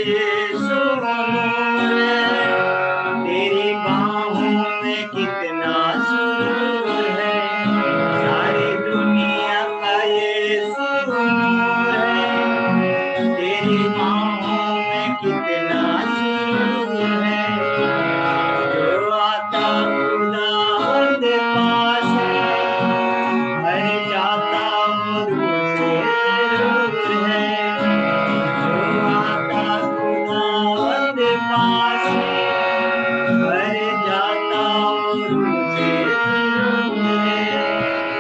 यीशु नूर है, तेरी बाहों में कितना सुरूर है, सारी दुनिया का यीशु नूर है, तेरी बाहों में कितना सुरूर है, जो आता खुदावंद पास है, भर जाता वो रूह से रूर है, जो आता खुदावंद पास है, भर जाता वो रूह से रूर है,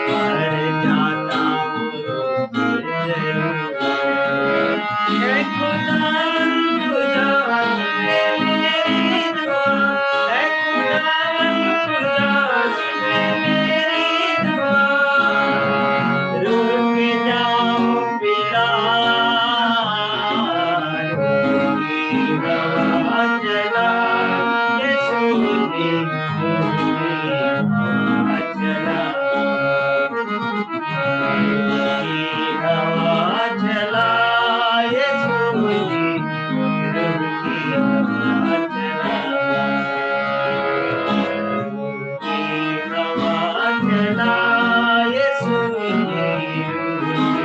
भर जाता वो रूह से रूर है। खुदावंद खुदा सुन मेरी दुआ, है खुदावंद खुदा सुन मेरी दुआ, रुक जाओ पिता, की हवा चला, यीशु की हवा चला, की हवा चला, यीशु की हवा चला, की हवा चला, यीशु की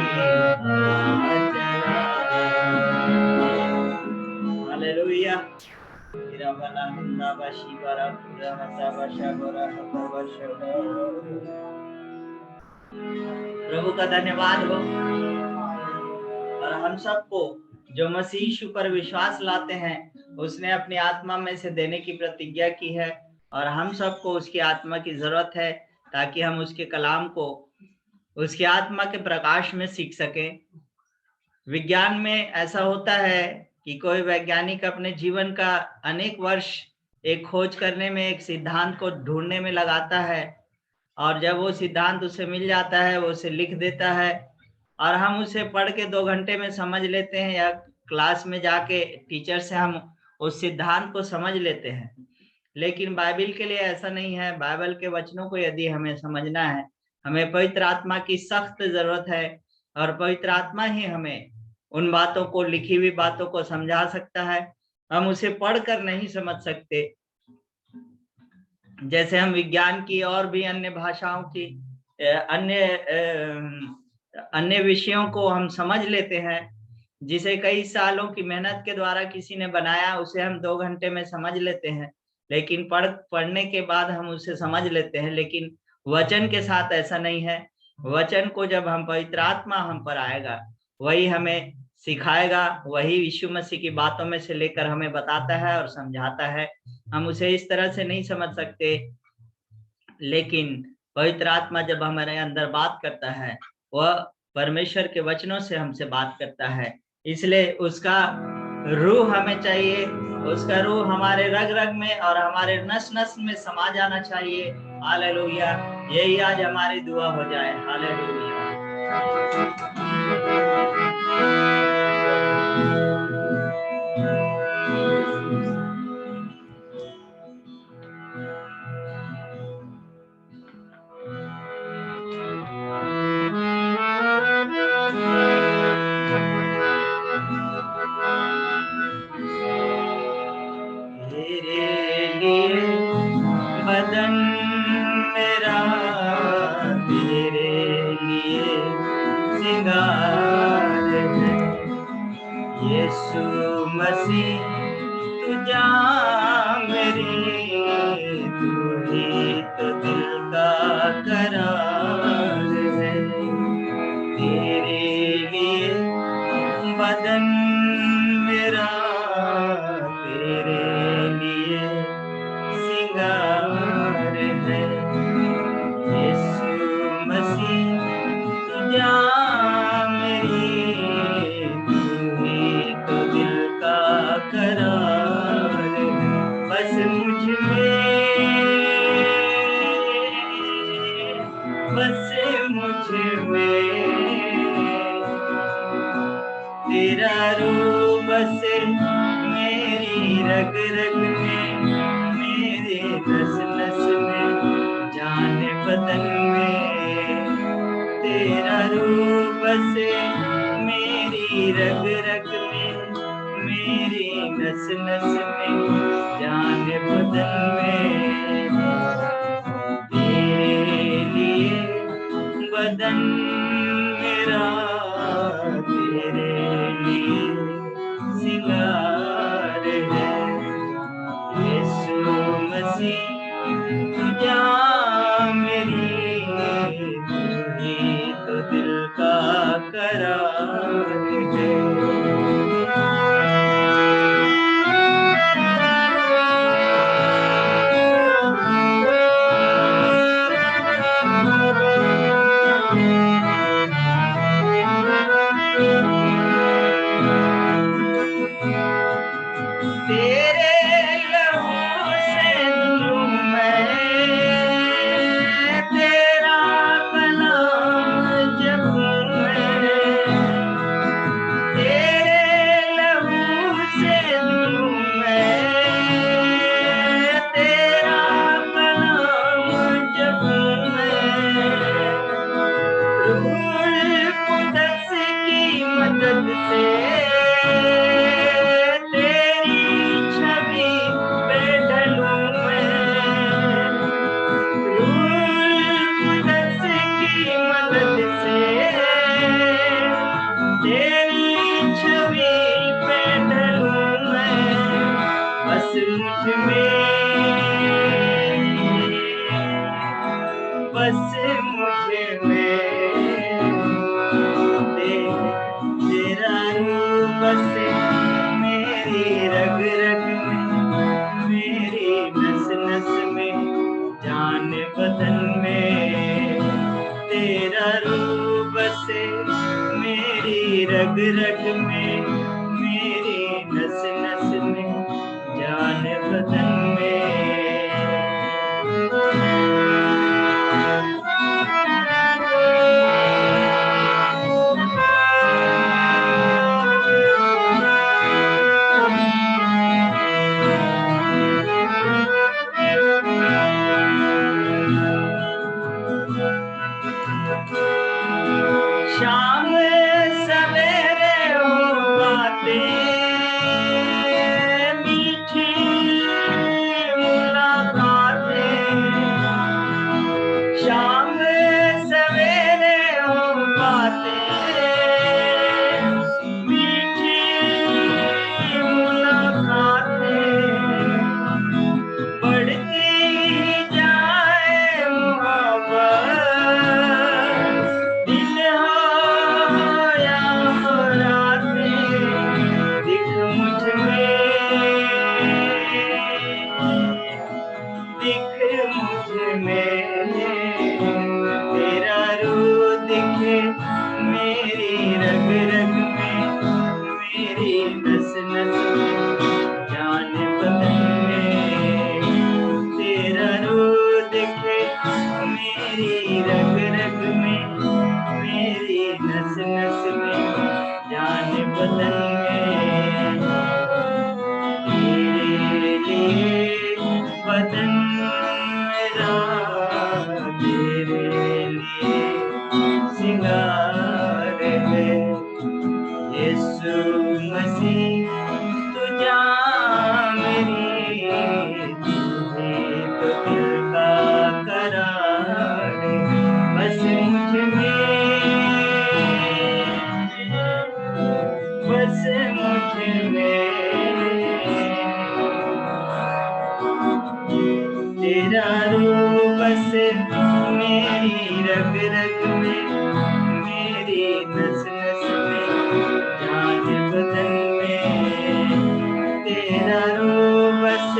हवा चला। हालेलुया। प्रभु का धन्यवाद हो। और हम सबको जो मसीह यीशु पर विश्वास लाते हैं, उसने अपनी आत्मा में से देने की प्रतिज्ञा की है, और हम सबको उसकी आत्मा की जरूरत है ताकि हम उसके कलाम को उसकी आत्मा के प्रकाश में सीख सकें। विज्ञान में ऐसा होता है कि कोई वैज्ञानिक अपने जीवन का अनेक वर्ष एक खोज करने में, एक सिद्धांत को ढूंढने में लगाता है, और जब वो सिद्धांत उसे मिल जाता है, वो उसे लिख देता है, और हम उसे पढ़ के 2 घंटे में समझ लेते हैं, या क्लास में जाके टीचर से हम उस सिद्धांत को समझ लेते हैं। लेकिन बाइबल के लिए ऐसा नहीं है। बाइबल के वचनों को यदि हमें समझना है, हमें पवित्र आत्मा की सख्त जरूरत है, और पवित्र आत्मा ही हमें उन बातों को, लिखी हुई बातों को समझा सकता है। हम उसे पढ़कर नहीं समझ सकते। जैसे हम विज्ञान की और भी अन्य भाषाओं की अन्य विषयों को हम समझ लेते हैं, जिसे कई सालों की मेहनत के द्वारा किसी ने बनाया, उसे हम 2 घंटे में समझ लेते हैं, लेकिन पढ़ने के बाद हम उसे समझ लेते हैं। लेकिन वचन के साथ ऐसा नहीं है। वचन को जब हम पवित्र आत्मा हम पर आएगा, वही हमें सिखाएगा, वही यीशु मसीह की बातों में से लेकर हमें बताता है और समझाता है। हम उसे इस तरह से नहीं समझ सकते, लेकिन पवित्र आत्मा जब हमारे अंदर बात करता है, वह परमेश्वर के वचनों से हमसे बात करता है। इसलिए उसका रूह हमें चाहिए, उसका रूह हमारे रग रग में और हमारे नस नस में समा जाना चाहिए। हालेलुया। यही आज हमारी दुआ हो जाए। हालेलुया। बदन मेरा तेरे लिए सिंगार है, यीशु मसीह तू जान मेरी, तू ही तो दिल का करार है। तेरे लिए बदन मेरा तेरे लिए सिंगार है, यीशु मसीह तू जान मेरी, तू ही तो दिल का करार है। बस मुझ में तेरा रूह बसे, मेरी रग रग में, मेरे नस नस में, जान बदन में। तेरा रूह बसे मेरी रग रग में, मेरी नस नस में जान बदन में, तेरे लिए बदन मेरा तेरे लिए सिंगार है। यीशु मसीह जा मेरी, तू ही तो दिल का करार है। रग रग में मेरी नस नस में जान बदन शाम सवेरे हो बातें मीठी मुलाकातें, शाम सवेरे हो बातें मीठी मुलाकातें, बढ़ती जाए मोहब्बत दिन हो या रातें, दिख मुझ में तेरा रूप दिखे मेरी रग रग में, मेरी नस नस में जान बदन में, तेरा रूप दिखे मेरी रग रग में, मेरी नस नस में जान बदन में, तेरे लिए बदन मेरा तेरे लिए सिंगार है। यीशु मसीह तू जा मेरी, तुझे तो दिल का करार है। बस मुझ में तेरा रूप बस मेरी रग रग में, मेरी नस नस में जान बदन में, तेरा रूप बस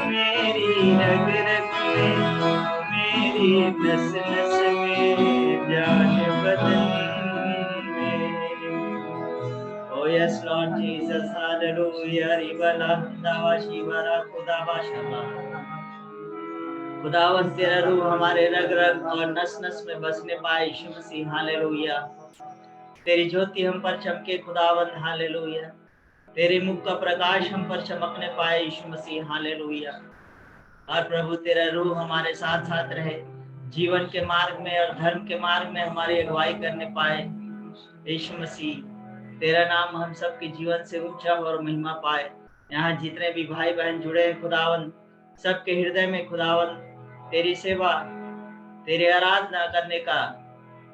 मेरी रग रग में, मेरी नस नस में जान बदन में। Oh yes Lord Jesus, hallelujah. Ribala dawa shibara खुदावा शमा, खुदावन तेरा रूह हमारे रग रग और नस नस में बसने पाए यीशु मसीह, हालेलुया। तेरी ज्योति हम पर चमके खुदावन, हालेलुया। तेरे मुख का प्रकाश हम पर चमकने पाए यीशु मसीह, हालेलुया। और प्रभु तेरा रूह हमारे साथ साथ रहे, जीवन के मार्ग में और धर्म के मार्ग में हमारी अगुवाई करने पाए यीशु मसीह। तेरा नाम हम सबके जीवन से ऊंचा और महिमा पाए। यहाँ जितने भी भाई बहन जुड़े हैं खुदावन, सबके हृदय में खुदावन तेरी सेवा, तेरी आराधना करने का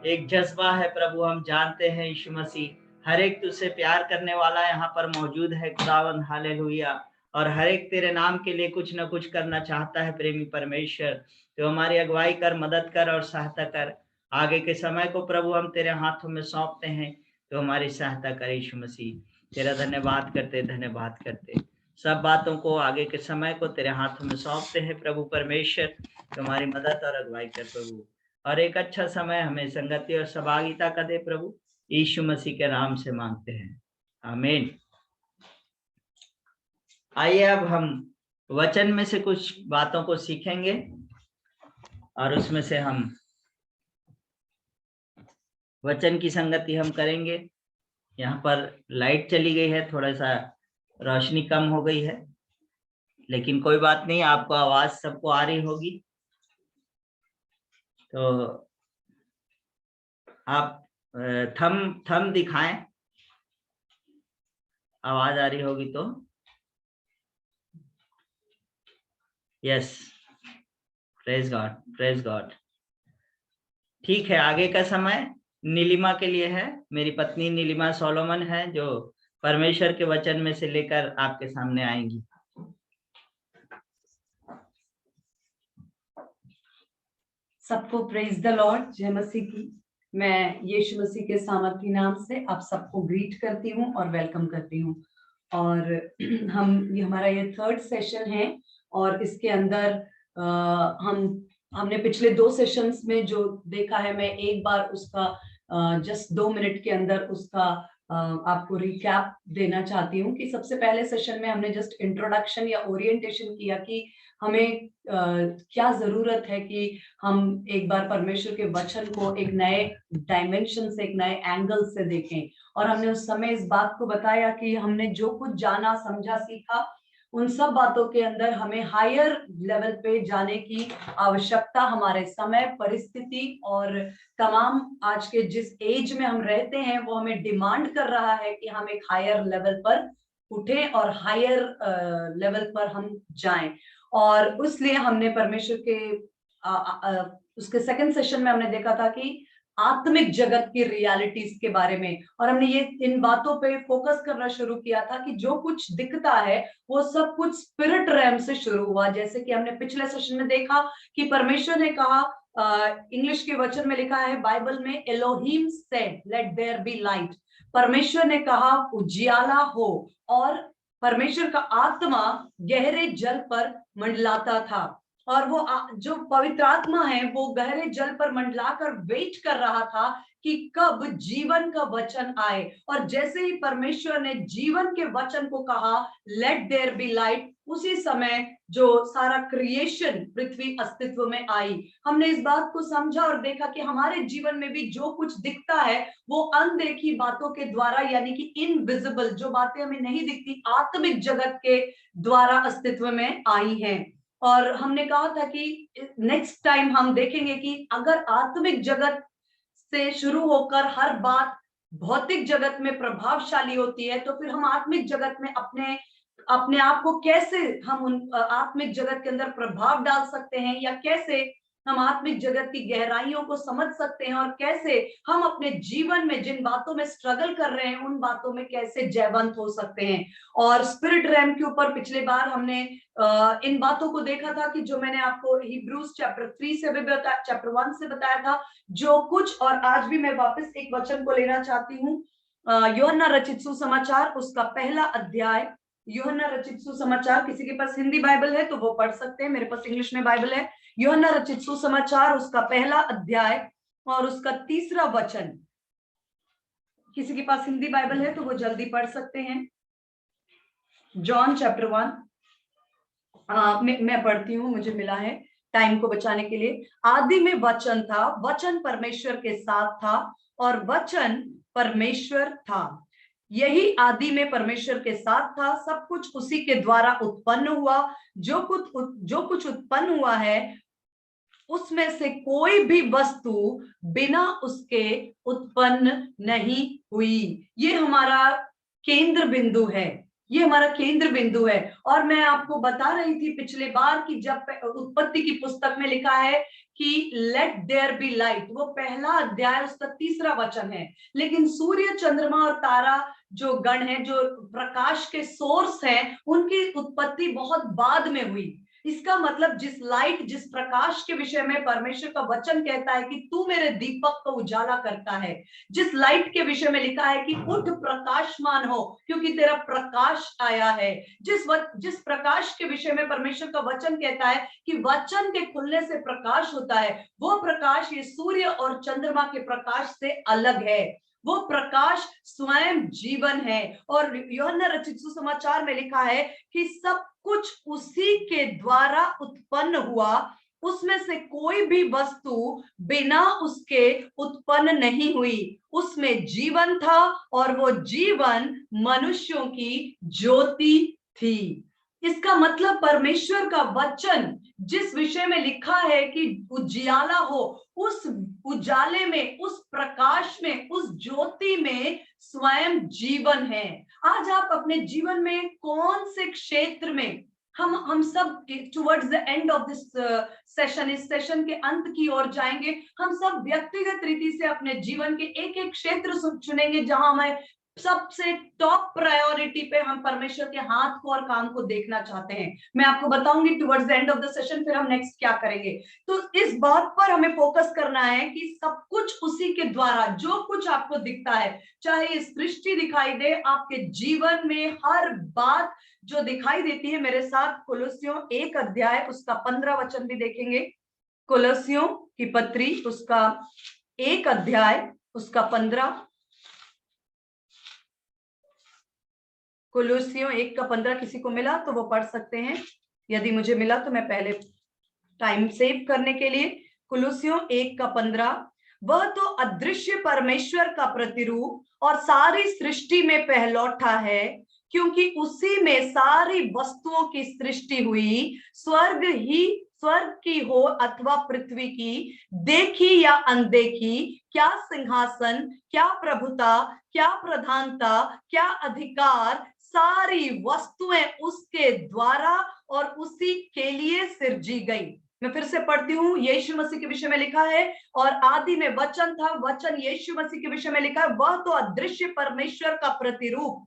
एक जज्बा है प्रभु। हम जानते हैं यीशु मसीह, हर एक तुझसे प्यार करने वाला यहाँ पर मौजूद है खुदावन, हालेलुया। और हर एक तेरे नाम के लिए कुछ न कुछ करना चाहता है प्रेमी परमेश्वर। तो हमारी अगुवाई कर, मदद कर और सहायता कर। आगे के समय को प्रभु हम तेरे हाथों में सौंपते हैं, तो हमारी सहायता करे यीशु मसीह। तेरा धन्यवाद करते सब बातों को, आगे के समय को तेरे हाथों में सौंपते हैं प्रभु परमेश्वर। तुम्हारी मदद और अगुवाई कर प्रभु, और एक अच्छा समय हमें संगति और सहभागिता का दे प्रभु। यीशु मसीह के नाम से मांगते हैं, आमीन। आइए अब हम वचन में से कुछ बातों को सीखेंगे और उसमें से हम वचन की संगति हम करेंगे। यहाँ पर लाइट चली गई है, थोड़ा सा रोशनी कम हो गई है, लेकिन कोई बात नहीं, आपको आवाज सबको आ रही होगी। तो आप थम दिखाएं, आवाज आ रही होगी तो। Yes, praise God, praise God. ठीक है, आगे का समय नीलिमा के लिए है। मेरी पत्नी नीलिमा सोलोमन है, जो परमेश्वर के वचन में से लेकर आपके सामने आएंगी। सबको प्रेज द लॉर्ड, जय मसीह की। मैं यीशु मसीह के सामर्थी नाम से आप सबको ग्रीट करती हूँ और वेलकम करती हूँ। और हमारा ये थर्ड सेशन है, और इसके अंदर हमने पिछले 2 सेशंस में जो देखा है, मैं एक बार उसका जस्ट 2 मिनट के अंदर उसका आपको रिकैप देना चाहती हूँ। कि सबसे पहले सेशन में हमने जस्ट इंट्रोडक्शन या ओरिएंटेशन किया कि हमें क्या जरूरत है कि हम एक बार परमेश्वर के वचन को एक नए डायमेंशन से, एक नए एंगल से देखें। और हमने उस समय इस बात को बताया कि हमने जो कुछ जाना, समझा, सीखा, उन सब बातों के अंदर हमें हायर लेवल पे जाने की आवश्यकता हमारे समय, परिस्थिति और तमाम आज के जिस एज में हम रहते हैं वो हमें डिमांड कर रहा है कि हम एक हायर लेवल पर उठें और हायर लेवल पर हम जाएं। और इसलिए हमने परमेश्वर के उसके सेकंड सेशन में हमने देखा था कि आत्मिक जगत की रियलिटीज के बारे में, और हमने ये इन बातों पे फोकस करना शुरू किया था कि जो कुछ दिखता है वो सब कुछ स्पिरिट रैम से शुरू हुआ। जैसे कि हमने पिछले सेशन में देखा कि परमेश्वर ने कहा, इंग्लिश के वचन में लिखा है बाइबल में, Elohim said let there be light. परमेश्वर ने कहा उजियाला हो, और परमेश्वर का आत्मा गहरे जल पर मंडलाता था। और वो जो पवित्र आत्मा है वो गहरे जल पर मंडलाकर वेट कर रहा था कि कब जीवन का वचन आए। और जैसे ही परमेश्वर ने जीवन के वचन को कहा, लेट देयर बी लाइट, उसी समय जो सारा क्रिएशन, पृथ्वी अस्तित्व में आई। हमने इस बात को समझा और देखा कि हमारे जीवन में भी जो कुछ दिखता है वो अनदेखी बातों के द्वारा, यानी कि इनविजिबल, जो बातें हमें नहीं दिखती, आत्मिक जगत के द्वारा अस्तित्व में आई हैं। और हमने कहा था कि नेक्स्ट टाइम हम देखेंगे कि अगर आत्मिक जगत से शुरू होकर हर बात भौतिक जगत में प्रभावशाली होती है, तो फिर हम आत्मिक जगत में अपने आप को कैसे हम उन आत्मिक जगत के अंदर प्रभाव डाल सकते हैं, या कैसे हम आत्मिक जगत की गहराइयों को समझ सकते हैं, और कैसे हम अपने जीवन में जिन बातों में स्ट्रगल कर रहे हैं उन बातों में कैसे जयवंत हो सकते हैं। और स्पिरिट रैम के ऊपर पिछले बार हमने इन बातों को देखा था कि जो मैंने आपको हिब्रूज चैप्टर 3 से भी बताया, चैप्टर 1 से बताया था जो कुछ। और आज भी मैं वापस एक वचन को लेना चाहती हूँ, यूहन्ना रचित सुसमाचार, उसका पहला अध्याय। यूहन्ना रचित सुसमाचार, किसी के पास हिंदी बाइबल है तो वो पढ़ सकते हैं, मेरे पास इंग्लिश में बाइबल है। यूहन्ना रचित सुसमाचार, उसका पहला अध्याय और उसका 3रा वचन। किसी के पास हिंदी बाइबल है तो वो जल्दी पढ़ सकते हैं। जॉन चैप्टर 1 मैं पढ़ती हूँ, मुझे मिला है टाइम को बचाने के लिए। आदि में वचन था, वचन परमेश्वर के साथ था और वचन परमेश्वर था। यही आदि में परमेश्वर के साथ था। सब कुछ उसी के द्वारा उत्पन्न हुआ। जो कुछ उत्पन्न हुआ है उसमें से कोई भी वस्तु बिना उसके उत्पन्न नहीं हुई। ये हमारा केंद्र बिंदु है ये हमारा केंद्र बिंदु है। और मैं आपको बता रही थी पिछले बार कि जब उत्पत्ति की पुस्तक में लिखा है कि लेट देयर बी लाइट, वो पहला अध्याय उसका 3रा वचन है। लेकिन सूर्य, चंद्रमा और तारा जो गण है, जो प्रकाश के सोर्स हैं, उनकी उत्पत्ति बहुत बाद में हुई। इसका मतलब जिस लाइट, जिस प्रकाश के विषय में परमेश्वर का वचन कहता है कि तू मेरे दीपक को उजाला करता है, जिस लाइट के विषय में लिखा है कि उठ प्रकाशमान हो क्योंकि तेरा प्रकाश आया है, जिस प्रकाश के विषय में परमेश्वर का वचन कहता है कि वचन के खुलने से प्रकाश होता है, वो प्रकाश ये सूर्य और चंद्रमा के प्रकाश से अलग है। वो प्रकाश स्वयं जीवन है। और यूहन्ना रचित सुसमाचार में लिखा है कि सब कुछ उसी के द्वारा उत्पन्न हुआ, उसमें से कोई भी वस्तु बिना उसके उत्पन्न नहीं हुई। उसमें जीवन था और वो जीवन मनुष्यों की ज्योति थी। इसका मतलब परमेश्वर का वचन जिस विषय में लिखा है कि उजियाला हो, उस उजाले में, उस प्रकाश में, उस ज्योति में स्वयं जीवन है। आज आप अपने जीवन में कौन से क्षेत्र में, हम सब towards the end of this session, इस सेशन के अंत की ओर जाएंगे। हम सब व्यक्तिगत रीति से अपने जीवन के एक एक क्षेत्र चुनेंगे जहां हमें सबसे टॉप प्रायोरिटी पे हम परमेश्वर के हाथ को और काम को देखना चाहते हैं। मैं आपको बताऊंगी towards the end of the session फिर हम नेक्स्ट क्या करेंगे। तो इस बात पर हमें फोकस करना है कि सब कुछ उसी के द्वारा, जो कुछ आपको दिखता है, चाहे ये सृष्टि दिखाई दे, आपके जीवन में हर बात जो दिखाई देती है। मेरे साथ कुलुस्सियों 1 अध्याय उसका 15 वचन भी देखेंगे। कुलुस्सियों की पत्री उसका 1 अध्याय उसका 15। कुलुस्सियों 1 का 15 किसी को मिला तो वो पढ़ सकते हैं। यदि मुझे मिला तो मैं पहले टाइम सेव करने के लिए, कुलुस्सियों 1 का 15, वह तो अदृश्य परमेश्वर का प्रतिरूप और सारी सृष्टि में पहलौठा है, क्योंकि उसी में सारी वस्तुओं की सृष्टि हुई, स्वर्ग की हो अथवा पृथ्वी की, देखी या अनदेखी, क्या सिंहासन, क्या प्रभुता, क्या प्रधानता, क्या अधिकार, सारी वस्तुएं उसके द्वारा और उसी के लिए सिरजी गई। मैं फिर से पढ़ती हूँ। यीशु मसीह के विषय में लिखा है, और आदि में वचन था, वचन यीशु मसीह के विषय में लिखा है, वह तो अदृश्य परमेश्वर का प्रतिरूप,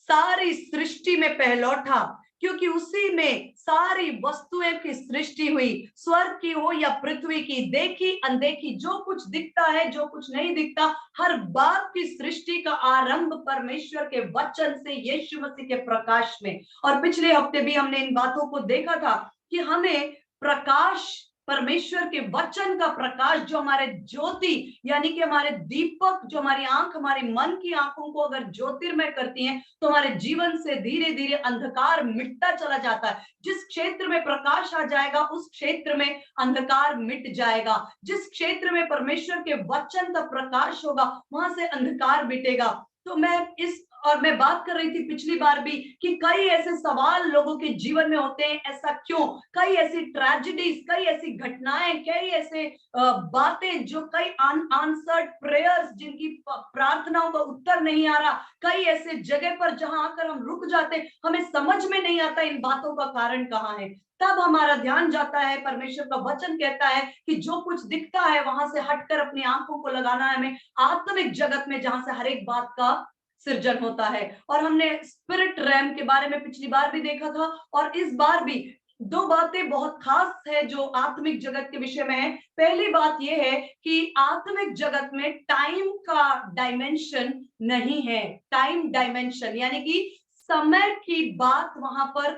सारी सृष्टि में पहलौठा, क्योंकि उसी में सारी वस्तुएं की सृष्टि हुई, स्वर्ग की हो या पृथ्वी की, देखी अनदेखी, जो कुछ दिखता है, जो कुछ नहीं दिखता, हर बात की सृष्टि का आरंभ परमेश्वर के वचन से, यीशु मसीह के प्रकाश में। और पिछले हफ्ते भी हमने इन बातों को देखा था कि हमें प्रकाश, परमेश्वर के वचन का प्रकाश जो हमारे ज्योति यानी कि हमारे दीपक, जो हमारी आंख, हमारी मन की आंखों को अगर ज्योतिर्मय करती हैं तो हमारे जीवन से धीरे धीरे अंधकार मिटता चला जाता है। जिस क्षेत्र में प्रकाश आ जाएगा उस क्षेत्र में अंधकार मिट जाएगा। जिस क्षेत्र में परमेश्वर के वचन का प्रकाश होगा वहां से अंधकार मिटेगा। तो मैं बात कर रही थी पिछली बार भी कि कई ऐसे सवाल लोगों के जीवन में होते हैं, ऐसा क्यों? कई ऐसी ट्रेजेडीज, कई ऐसी घटनाएं, कई ऐसे बातें जो कई अनआंसर्ड प्रेयर्स, जिनकी प्रार्थनाओं का उत्तर नहीं आ रहा, कई ऐसे जगह पर जहां आकर हम रुक जाते, हमें समझ में नहीं आता इन बातों का कारण कहाँ है। तब हमारा ध्यान जाता है, परमेश्वर का वचन कहता है कि जो कुछ दिखता है वहां से हटकर अपनी आंखों को लगाना है हमें आत्मिक जगत में, जहां से हर एक बात का सृजन होता है। और हमने स्पिरिट रैम के बारे में पिछली बार भी देखा था, और इस बार भी 2 बातें बहुत खास है जो आत्मिक जगत के विषय में है। पहली बात यह है कि आत्मिक जगत में टाइम का डायमेंशन नहीं है। टाइम डायमेंशन यानी कि समय की बात वहां पर,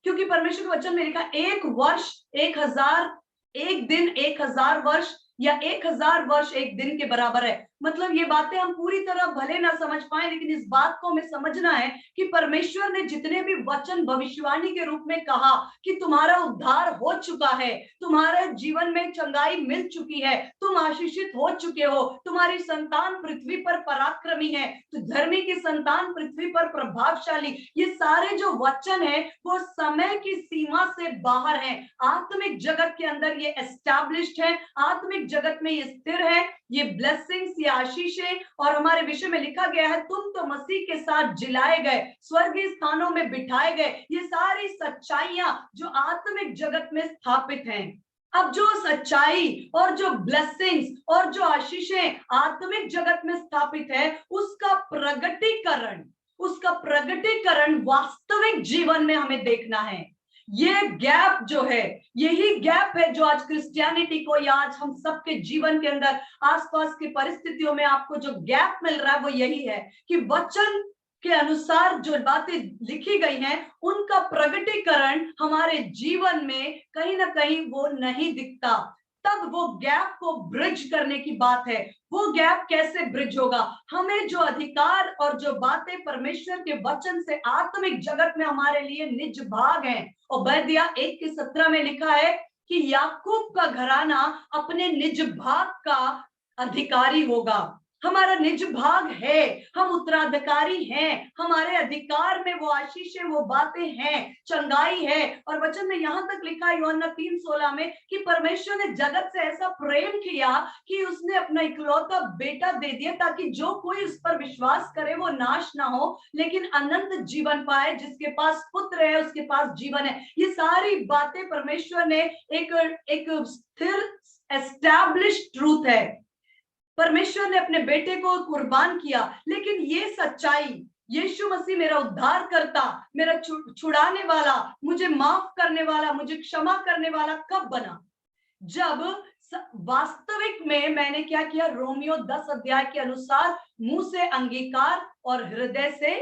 क्योंकि परमेश्वर के वचन में लिखा 1 वर्ष 1000, 1 दिन 1000 वर्ष, या 1000 वर्ष 1 दिन के बराबर है। मतलब ये बातें हम पूरी तरह भले ना समझ पाए, लेकिन इस बात को हमें समझना है कि परमेश्वर ने जितने भी वचन भविष्यवाणी के रूप में कहा कि तुम्हारा उद्धार हो चुका है, तुम्हारे जीवन में चंगाई मिल चुकी है, तुम आशीषित हो चुके हो, तुम्हारी संतान पृथ्वी पर पराक्रमी है, तो धर्मी की संतान पृथ्वी पर प्रभावशाली, ये सारे जो वचन है वो समय की सीमा से बाहर है। आत्मिक जगत के अंदर ये एस्टैब्लिश्ड है, आत्मिक जगत में ये स्थिर है। ये ब्लेसिंग्स, ये आशीषें, और हमारे विषय में लिखा गया है तुम तो मसीह के साथ जिलाए गए, स्वर्गीय स्थानों में बिठाए गए। ये सारी सच्चाइयां जो आत्मिक जगत में स्थापित हैं। अब जो सच्चाई और जो ब्लेसिंग्स और जो आशीषें आत्मिक जगत में स्थापित है, उसका प्रगटीकरण वास्तविक जीवन में हमें देखना है। ये गैप जो है, यही गैप है जो आज क्रिश्चियनिटी को या आज हम सबके जीवन के अंदर आसपास की परिस्थितियों में आपको जो गैप मिल रहा है वो यही है कि वचन के अनुसार जो बातें लिखी गई हैं उनका प्रगटीकरण हमारे जीवन में कहीं ना कहीं वो नहीं दिखता। तब वो गैप को ब्रिज करने की बात है। वो गैप कैसे ब्रिज होगा? हमें जो अधिकार और जो बातें परमेश्वर के वचन से आत्मिक जगत में हमारे लिए निज भाग हैं, और ओबद्याह 1:17 में लिखा है कि याकूब का घराना अपने निज भाग का अधिकारी होगा। हमारा निज भाग है, हम उत्तराधिकारी हैं, हमारे अधिकार में वो आशीषें, वो बातें हैं, चंगाई है। और वचन में यहां तक लिखा है यूहन्ना 3:16 में कि परमेश्वर ने जगत से ऐसा प्रेम किया कि उसने अपना इकलौता बेटा दे दिया ताकि जो कोई उस पर विश्वास करे वो नाश ना हो लेकिन अनंत जीवन पाए। जिसके पास पुत्र है उसके पास जीवन है। ये सारी बातें परमेश्वर ने एक स्थिर एस्टैब्लिश ट्रूथ है। परमेश्वर ने अपने बेटे को कुर्बान किया, लेकिन ये सच्चाई यीशु मसीह मेरा उद्धार करता, मेरा छुड़ाने वाला, मुझे माफ करने वाला, मुझे क्षमा करने वाला कब बना? जब वास्तविक में मैंने क्या किया? रोमियो 10 अध्याय के अनुसार मुंह से अंगीकार और हृदय से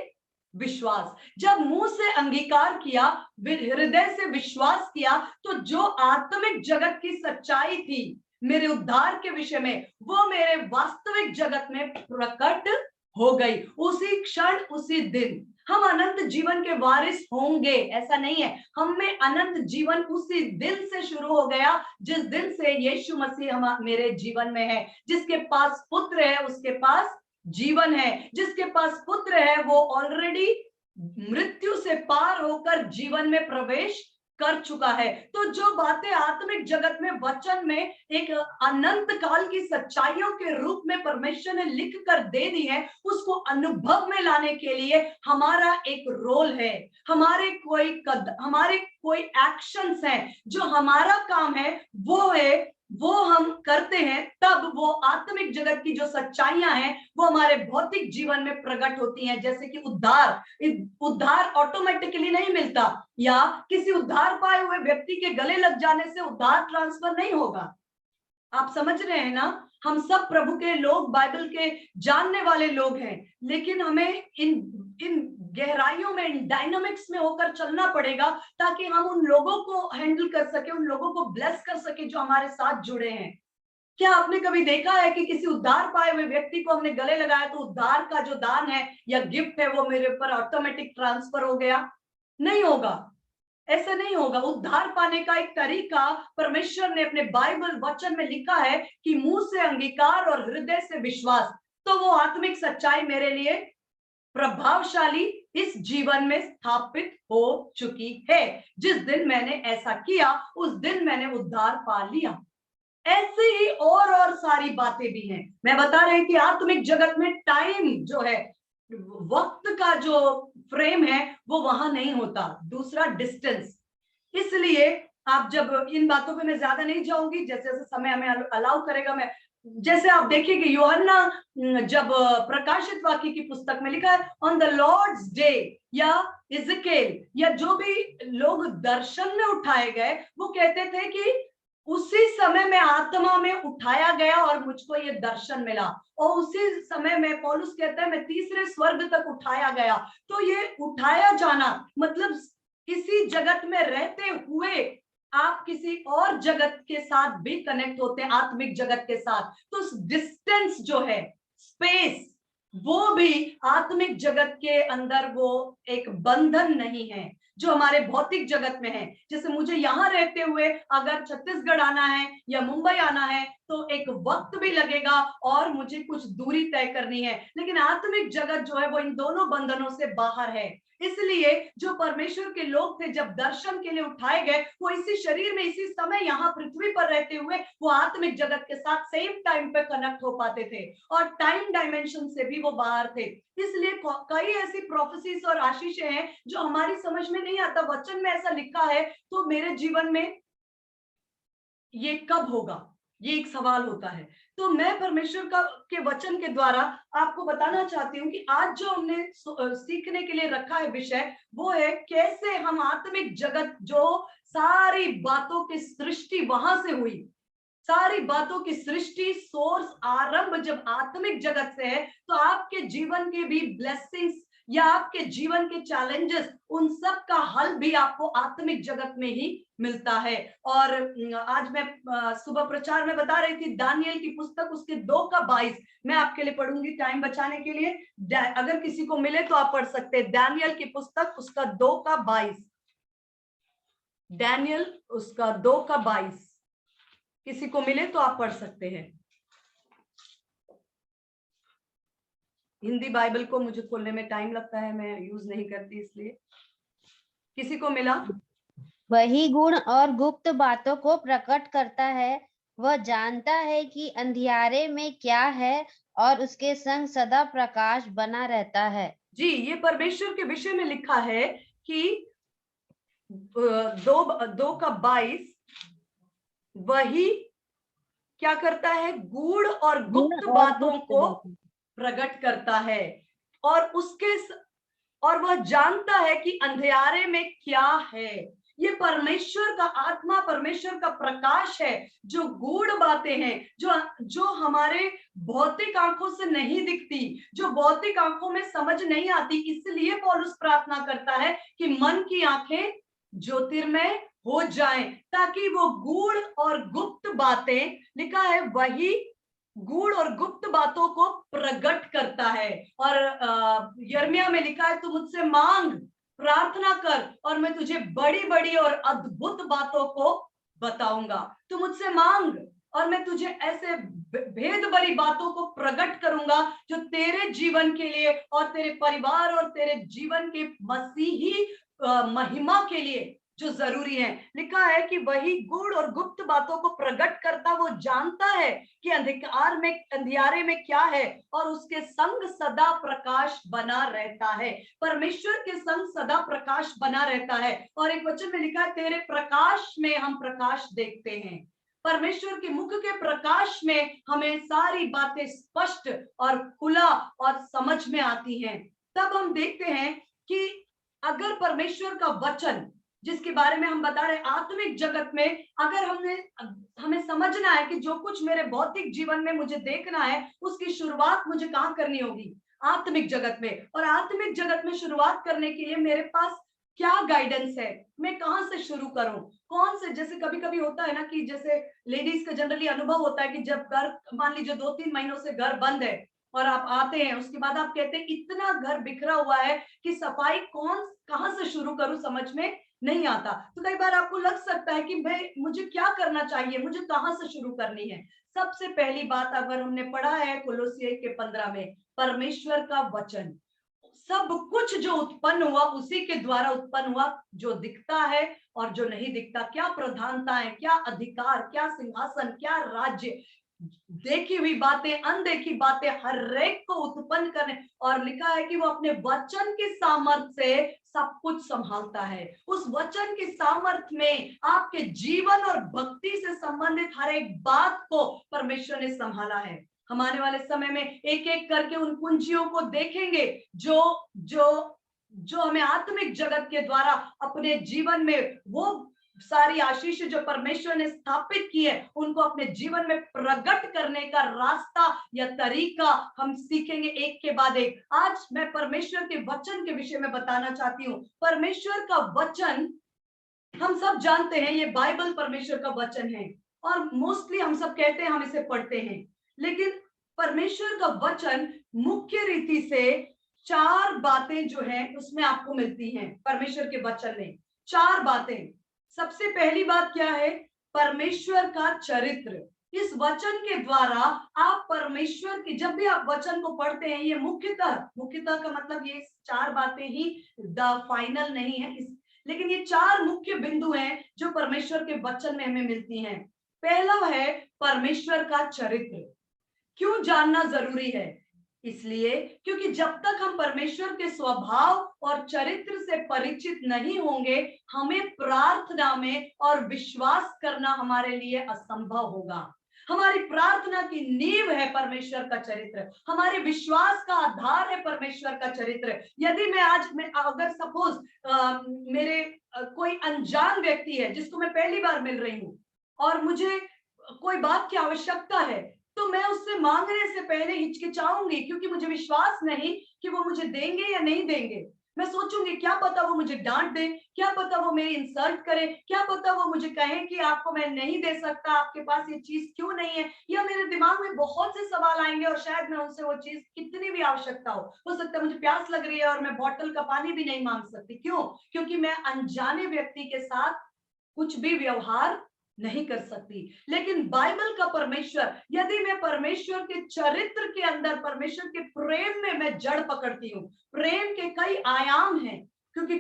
विश्वास। जब मुंह से अंगीकार किया, हृदय से विश्वास किया, तो जो आत्मिक जगत की सच्चाई थी मेरे उद्धार के विषय में, वो मेरे वास्तविक जगत में प्रकट हो गई। उसी क्षण, उसी दिन हम अनंत जीवन के वारिस होंगे, ऐसा नहीं है। हम में अनंत जीवन उसी दिन से शुरू हो गया जिस दिन से यीशु मसीह मेरे जीवन में है। जिसके पास पुत्र है उसके पास जीवन है। जिसके पास पुत्र है वो ऑलरेडी मृत्यु से पार होकर जीवन में प्रवेश कर चुका है। तो जो बातें आत्मिक जगत में वचन में एक अनंत काल की सच्चाइयों के रूप में परमेश्वर ने लिख कर दे दी है, उसको अनुभव में लाने के लिए हमारा एक रोल है, हमारे कोई एक्शंस हैं। जो हमारा काम है वो हम करते हैं, तब वो आत्मिक जगत की जो सच्चाइयां हैं वो हमारे भौतिक जीवन में प्रकट होती हैं। जैसे कि उद्धार ऑटोमेटिकली नहीं मिलता, या किसी उद्धार पाए हुए व्यक्ति के गले लग जाने से उद्धार ट्रांसफर नहीं होगा। आप समझ रहे हैं ना? हम सब प्रभु के लोग, बाइबल के जानने वाले लोग हैं, लेकिन हमें इन गहराइयों में, इन डायनामिक्स में होकर चलना पड़ेगा ताकि हम उन लोगों को हैंडल कर सके, उन लोगों को ब्लेस कर सके जो हमारे साथ जुड़े हैं। क्या आपने कभी देखा है कि किसी उद्धार पाए हुए व्यक्ति को हमने गले लगाया तो उद्धार का जो दान है या गिफ्ट है वो मेरे ऊपर ऑटोमेटिक ट्रांसफर हो गया? नहीं होगा, ऐसा नहीं होगा। उद्धार पाने का एक तरीका परमेश्वर ने अपने बाइबल वचन में लिखा है कि मुंह से अंगीकार और हृदय से विश्वास। तो वो आत्मिक सच्चाई मेरे लिए प्रभावशाली इस जीवन में स्थापित हो चुकी है। जिस दिन मैंने ऐसा किया उस दिन मैंने उद्धार पा लिया। ऐसे ही और सारी बातें भी हैं। मैं बता रही कि आत्मिक जगत में टाइम जो है, वक्त का जो फ्रेम है वो वहां नहीं होता। दूसरा डिस्टेंस। इसलिए आप जब इन बातों पे मैं ज्यादा नहीं जाऊंगी, जैसे जैसे समय हमें अलाउ करेगा। मैं जैसे आप देखिए कि यूहन्ना जब प्रकाशित वाक्य की पुस्तक में लिखा है ऑन द लॉर्ड्स डे, या इज़केल, या जो भी लोग दर्शन में उठाए गए वो कहते थे कि उसी समय में आत्मा में उठाया गया और मुझको ये दर्शन मिला। और उसी समय में पौलुस कहता है मैं तीसरे स्वर्ग तक उठाया गया। तो ये उठाया जाना मतलब इसी जगत में रहते हुए आप किसी और जगत के साथ भी कनेक्ट होते हैं, आत्मिक जगत के साथ। तो डिस्टेंस जो है, स्पेस, वो भी आत्मिक जगत के अंदर वो एक बंधन नहीं है। जो हमारे भौतिक जगत में है। जैसे मुझे यहाँ रहते हुए अगर छत्तीसगढ़ आना है या मुंबई आना है तो एक वक्त भी लगेगा और मुझे कुछ दूरी तय करनी है, लेकिन आत्मिक जगत जो है वो इन दोनों बंधनों से बाहर है। इसलिए जो परमेश्वर के लोग थे जब दर्शन के लिए उठाए गए, वो इसी शरीर में इसी समय यहाँ पृथ्वी पर रहते हुए वो आत्मिक जगत के साथ सेम टाइम पे कनेक्ट हो पाते थे और टाइम डायमेंशन से भी वो बाहर थे। इसलिए कई ऐसी प्रोफेसीज और आशीषें हैं जो हमारी समझ में नहीं आता। वचन में ऐसा लिखा है तो मेरे जीवन में ये कब होगा, ये एक सवाल होता है। तो मैं परमेश्वर के वचन के द्वारा आपको बताना चाहती हूँ कि आज जो हमने सीखने के लिए रखा है विषय, वो है कैसे हम आत्मिक जगत, जो सारी बातों की सृष्टि वहां से हुई, सारी बातों की सृष्टि सोर्स आरंभ जब आत्मिक जगत से है, तो आपके जीवन के भी ब्लेसिंग्स या आपके जीवन के चैलेंजेस, उन सब का हल भी आपको आत्मिक जगत में ही मिलता है। और आज मैं सुबह प्रचार में बता रही थी दानियल की पुस्तक उसके 2:22 मैं आपके लिए पढ़ूंगी टाइम बचाने के लिए। अगर किसी को मिले तो आप पढ़ सकते हैं दानियल की पुस्तक उसका 2:22, दानियल उसका 2:22 किसी को मिले तो आप पढ़ सकते हैं। हिंदी बाइबल को मुझे खोलने में टाइम लगता है, मैं यूज नहीं करती, इसलिए किसी को मिला। वही गुण और गुप्त बातों को प्रकट करता है, वह जानता है कि अंधियारे में क्या है और उसके संग सदा प्रकाश बना रहता है। जी, ये परमेश्वर के विषय में लिखा है कि 2:22 वही क्या करता है, गूढ़ और गुप्त बातों को प्रकट करता है और और वह जानता है कि अंधेरे में क्या है। ये परमेश्वर का आत्मा, परमेश्वर का प्रकाश है, जो गूढ़ बातें हैं, जो हमारे भौतिक आंखों से नहीं दिखती, जो भौतिक आंखों में समझ नहीं आती। इसलिए पौलुस प्रार्थना करता है कि मन की आंखें ज्योतिर्मय हो जाएं, ताकि वो गूढ़ और गुप्त बातें, लिखा है वही गूढ़ और गुप्त बातों को प्रकट करता है। और यिर्मयाह में लिखा है, तू मुझसे मांग, प्रार्थना कर और मैं तुझे बड़ी बड़ी और अद्भुत बातों को बताऊंगा। तू मुझसे मांग और मैं तुझे ऐसे भेद भरी बातों को प्रकट करूंगा जो तेरे जीवन के लिए और तेरे परिवार और तेरे जीवन के मसीही महिमा के लिए जो जरूरी है। लिखा है कि वही गूढ़ और गुप्त बातों को प्रकट करता, वो जानता है कि अंधियारे में क्या है और उसके संग सदा प्रकाश बना रहता है। परमेश्वर के संग सदा प्रकाश बना रहता है। और एक वचन में लिखा है, तेरे प्रकाश में हम प्रकाश देखते हैं। परमेश्वर के मुख के प्रकाश में हमें सारी बातें स्पष्ट और खुला और समझ में आती हैं। तब हम देखते हैं कि अगर परमेश्वर का वचन, जिसके बारे में हम बता रहे हैं, आत्मिक जगत में अगर हमें समझना है कि जो कुछ मेरे भौतिक जीवन में मुझे देखना है, उसकी शुरुआत मुझे कहाँ करनी होगी, आत्मिक जगत में। और आत्मिक जगत में शुरुआत करने के लिए मेरे पास क्या गाइडेंस है, मैं कहां से शुरू करूं, कौन से, जैसे कभी कभी होता है ना कि जैसे लेडीज का जनरली अनुभव होता है कि जब घर, मान लीजिए 2-3 महीनों से घर बंद है और आप आते हैं, उसके बाद आप कहते हैं इतना घर बिखरा हुआ है कि सफाई कहां से शुरू करूं, समझ में नहीं आता। तो कई बार आपको लग सकता है कि मुझे क्या करना चाहिए, मुझे कहां से शुरू करनी है। सबसे पहली बात अगर हमने पढ़ा है कोलोसियों के 15 में, परमेश्वर का वचन, सब कुछ जो उत्पन्न हुआ उसी के द्वारा उत्पन्न हुआ, जो दिखता है और जो नहीं दिखता, क्या प्रधानताएं, क्या अधिकार, क्या सिंहासन, क्या राज्य, देखी हुई बातें, अनदेखी बातें, हर एक को उत्पन्न करने। और लिखा है कि वो अपने वचन के सामर्थ्य से सब कुछ संभालता है। उस वचन के सामर्थ्य में आपके जीवन और भक्ति से संबंधित हर एक बात को परमेश्वर ने संभाला है। हम आने वाले समय में एक एक करके उन कुंजियों को देखेंगे जो जो जो हमें आत्मिक जगत के द्वारा अपने जीवन में वो सारी आशीष जो परमेश्वर ने स्थापित की है, उनको अपने जीवन में प्रकट करने का रास्ता या तरीका हम सीखेंगे एक के बाद एक। आज मैं परमेश्वर के वचन के विषय में बताना चाहती हूँ। परमेश्वर का वचन, हम सब जानते हैं ये बाइबल परमेश्वर का वचन है और मोस्टली हम सब कहते हैं, हम इसे पढ़ते हैं, लेकिन परमेश्वर का वचन मुख्य रीति से 4 बातें जो है उसमें आपको मिलती हैं परमेश्वर के वचन में। 4 बातें। सबसे पहली बात क्या है? परमेश्वर का चरित्र। इस वचन के द्वारा आप परमेश्वर की, जब भी आप वचन को पढ़ते हैं, ये मुख्यतः का मतलब ये 4 बातें ही द फाइनल नहीं है, लेकिन ये 4 मुख्य बिंदु हैं जो परमेश्वर के वचन में हमें मिलती हैं। पहला है परमेश्वर का चरित्र। क्यों जानना जरूरी है? इसलिए क्योंकि जब तक हम परमेश्वर के स्वभाव और चरित्र से परिचित नहीं होंगे, हमें प्रार्थना में और विश्वास करना हमारे लिए असंभव होगा। हमारी प्रार्थना की नींव है परमेश्वर का चरित्र, हमारे विश्वास का आधार है परमेश्वर का चरित्र। यदि मैं अगर सपोज मेरे कोई अनजान व्यक्ति है जिसको मैं पहली बार मिल रही हूँ और मुझे कोई बात की आवश्यकता है, तो मैं उससे मांगने से पहले हिचकिचाऊंगी, क्योंकि मुझे विश्वास नहीं कि वो मुझे देंगे या नहीं देंगे। मैं सोचूंगी क्या पता वो मुझे डांट दे, क्या पता वो मेरी इंसल्ट करे, क्या पता वो मुझे कहे कि आपको मैं नहीं दे सकता, आपके पास ये चीज क्यों नहीं है। या मेरे दिमाग में बहुत से सवाल आएंगे और शायद मैं उनसे वो चीज कितनी भी आवश्यकता हो सकता है मुझे प्यास लग रही है और मैं बॉटल का पानी भी नहीं मांग सकती। क्यों? क्योंकि मैं अनजाने व्यक्ति के साथ कुछ भी व्यवहार नहीं कर सकती। लेकिन बाइबल का परमेश्वर, यदि मैं परमेश्वर के चरित्र के अंदर, परमेश्वर के प्रेम में मैं जड़ पकड़ती हूँ। प्रेम के कई आयाम हैं, क्योंकि